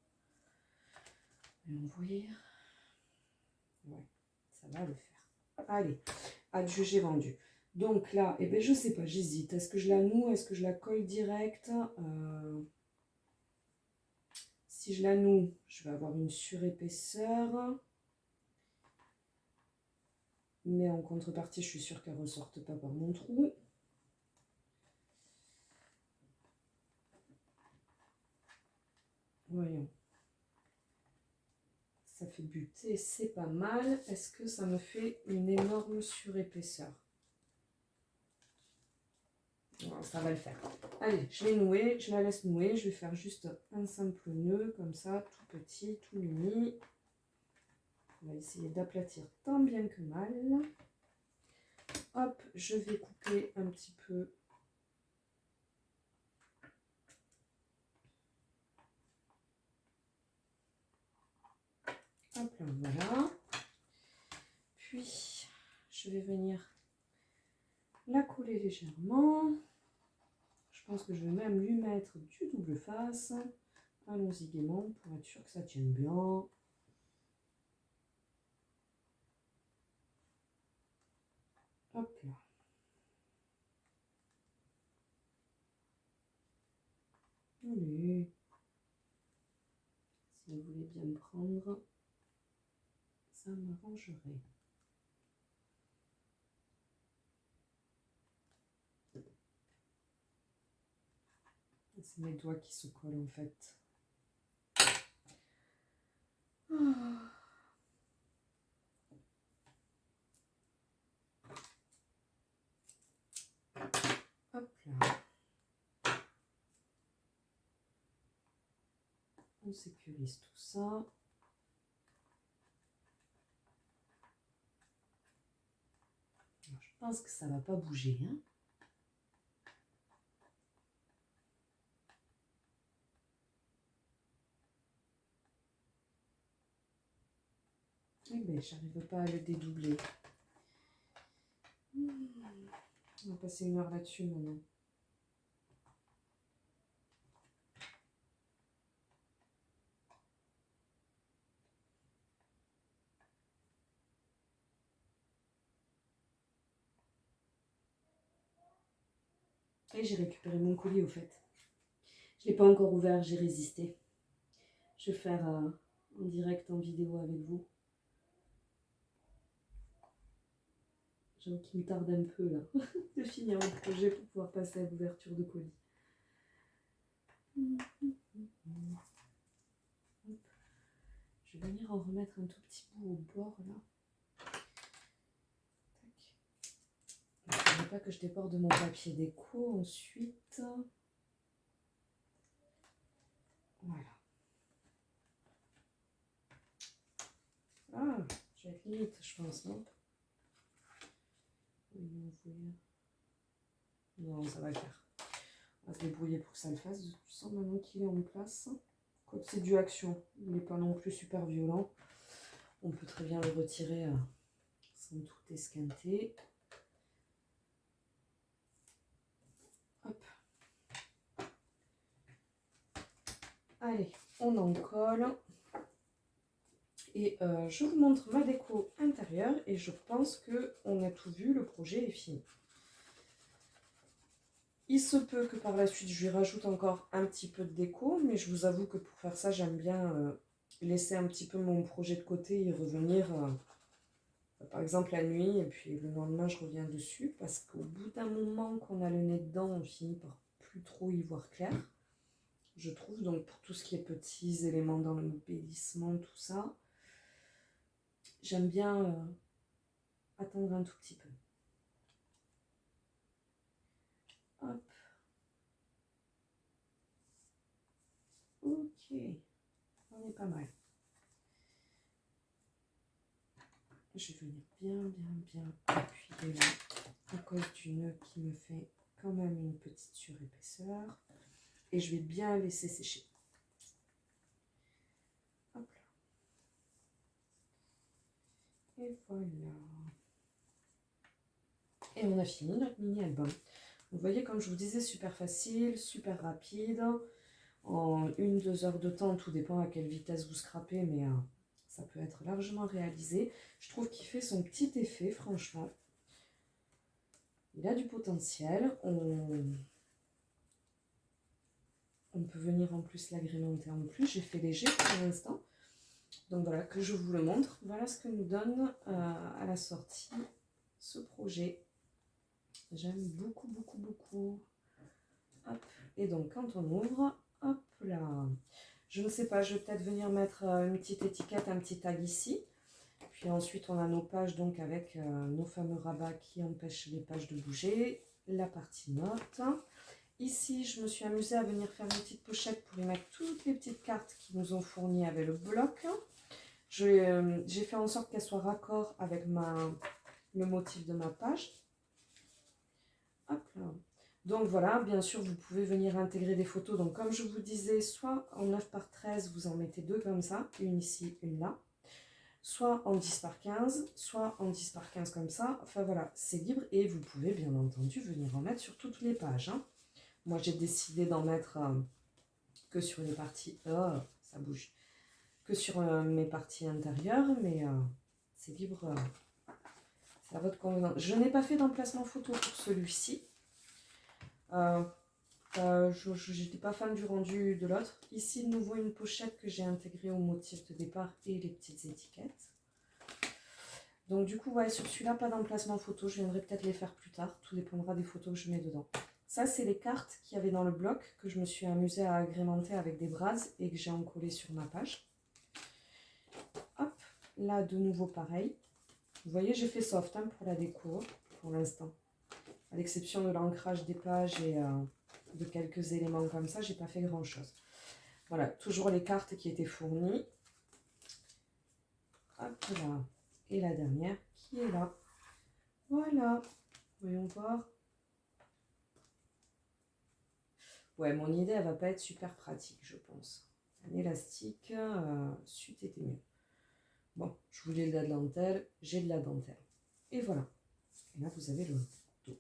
Ouvrir. Ouais, ça va le faire. Allez, adjugé vendu. Donc là, eh ben, je sais pas, j'hésite. Est-ce que je la noue? Est-ce que je la colle direct? Si je la noue, je vais avoir une surépaisseur. Mais en contrepartie, je suis sûre qu'elle ne ressorte pas par mon trou. Voyons. Ça fait buter, c'est pas mal. Est-ce que ça me fait une énorme surépaisseur? Non, ça va le faire. Allez, je vais nouer, je la laisse nouer. Je vais faire juste un simple nœud, comme ça, tout petit, tout mini. On va essayer d'aplatir tant bien que mal. Hop, je vais couper un petit peu. Hop là, voilà. Puis, je vais venir la coller légèrement. Je pense que je vais même lui mettre du double face. Allons-y gaiement pour être sûr que ça tienne bien. Hop là. Allez. Si vous voulez bien me prendre, ça m'arrangerait. C'est mes doigts qui se collent en fait. Hop là. On sécurise tout ça. Alors, je pense que ça ne va pas bouger, hein. Eh bien, j'arrive pas à le dédoubler. On va passer une heure là-dessus maintenant. Et j'ai récupéré mon colis au fait. Je ne l'ai pas encore ouvert, j'ai résisté. Je vais faire en direct, en vidéo avec vous. J'avoue qu'il me tarde un peu là de finir le projet pour pouvoir passer à l'ouverture de colis. Je vais venir en remettre un tout petit bout au bord là. Il ne faudrait pas que je déborde mon papier déco ensuite. Voilà. limite, je pense, non? Non, ça va le faire. On va se débrouiller pour que ça le fasse. Tu sens maintenant qu'il est en place. Quoique c'est du action, il n'est pas non plus super violent. On peut très bien le retirer sans tout esquinter. Hop. Allez, on en colle. Et je vous montre ma déco intérieure et je pense qu'on a tout vu, le projet est fini. Il se peut que par la suite je lui rajoute encore un petit peu de déco, mais je vous avoue que pour faire ça j'aime bien laisser un petit peu mon projet de côté et revenir par exemple la nuit et puis le lendemain je reviens dessus parce qu'au bout d'un moment qu'on a le nez dedans on finit par plus trop y voir clair, je trouve. Donc pour tout ce qui est petits éléments dans l'embellissement, tout ça, j'aime bien attendre un tout petit peu. Hop. Ok, on est pas mal. Je vais venir bien appuyer là à cause du nœud qui me fait quand même une petite surépaisseur. Et je vais bien laisser sécher. Hop là. Et voilà. Et on a fini notre mini-album. Vous voyez, comme je vous disais, super facile, super rapide. En 1-2 heures de temps, tout dépend à quelle vitesse vous scrapez, mais ça peut être largement réalisé. Je trouve qu'il fait son petit effet, franchement. Il a du potentiel. On peut venir en plus l'agrémenter en plus. J'ai fait léger pour l'instant. Donc voilà, que je vous le montre. Voilà ce que nous donne à la sortie ce projet. J'aime beaucoup. Hop. Et donc quand on ouvre, hop là. Je ne sais pas, je vais peut-être venir mettre une petite étiquette, un petit tag ici. Puis ensuite on a nos pages donc avec nos fameux rabats qui empêchent les pages de bouger. La partie notes. Ici, je me suis amusée à venir faire une petite pochette pour y mettre toutes les petites cartes qui nous ont fournies avec le bloc. J'ai fait en sorte qu'elle soit raccord avec le motif de ma page. Hop là. Donc voilà, bien sûr, vous pouvez venir intégrer des photos. Donc comme je vous disais, soit en 9 par 13, vous en mettez deux comme ça, une ici, une là. Soit en 10 par 15, soit en 10 par 15 comme ça. Enfin voilà, c'est libre et vous pouvez bien entendu venir en mettre sur toutes les pages. Hein. Moi, j'ai décidé d'en mettre que sur les parties... Oh, ça bouge. Que sur mes parties intérieures, mais c'est libre. C'est à votre convenance. Je n'ai pas fait d'emplacement photo pour celui-ci. Je n'étais pas fan du rendu de l'autre. Ici, de nouveau, une pochette que j'ai intégrée au motif de départ et les petites étiquettes. Donc du coup, ouais, sur celui-là, pas d'emplacement photo. Je viendrai peut-être les faire plus tard. Tout dépendra des photos que je mets dedans. Ça, c'est les cartes qu'il y avait dans le bloc que je me suis amusée à agrémenter avec des brasses et que j'ai encollé sur ma page. Hop, là, de nouveau, pareil. Vous voyez, j'ai fait soft hein, pour la déco, pour l'instant. À l'exception de l'ancrage des pages et de quelques éléments comme ça, j'ai pas fait grand-chose. Voilà, toujours les cartes qui étaient fournies. Hop là. Et la dernière qui est là. Voilà. Voyons voir. Ouais, mon idée, elle va pas être super pratique, je pense. Un élastique, c'eût été mieux. Bon, je voulais de la dentelle, j'ai de la dentelle. Et voilà. Et là, vous avez le dos.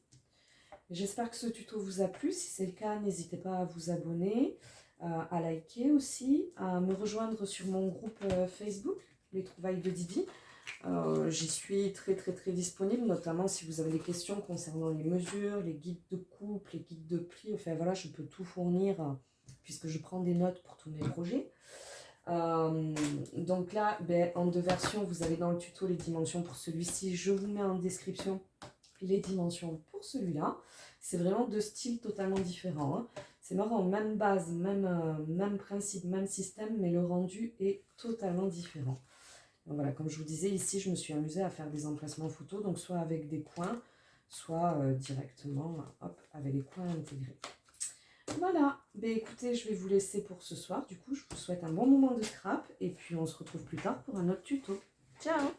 J'espère que ce tuto vous a plu. Si c'est le cas, n'hésitez pas à vous abonner, à liker aussi, à me rejoindre sur mon groupe Facebook, Les Trouvailles de Didi. J'y suis très disponible, notamment si vous avez des questions concernant les mesures, les guides de coupe, les guides de pli. Enfin voilà, je peux tout fournir puisque je prends des notes pour tous mes projets. Donc là, en 2 versions, vous avez dans le tuto les dimensions pour celui-ci. Je vous mets en description les dimensions pour celui-là. C'est vraiment 2 styles totalement différents. Hein. C'est marrant, même base, même principe, même système, mais le rendu est totalement différent. Donc voilà, comme je vous disais, ici, je me suis amusée à faire des emplacements photos, donc soit avec des coins, soit directement hop, avec les coins intégrés. Voilà, écoutez, je vais vous laisser pour ce soir. Du coup, je vous souhaite un bon moment de scrap et puis on se retrouve plus tard pour un autre tuto. Ciao!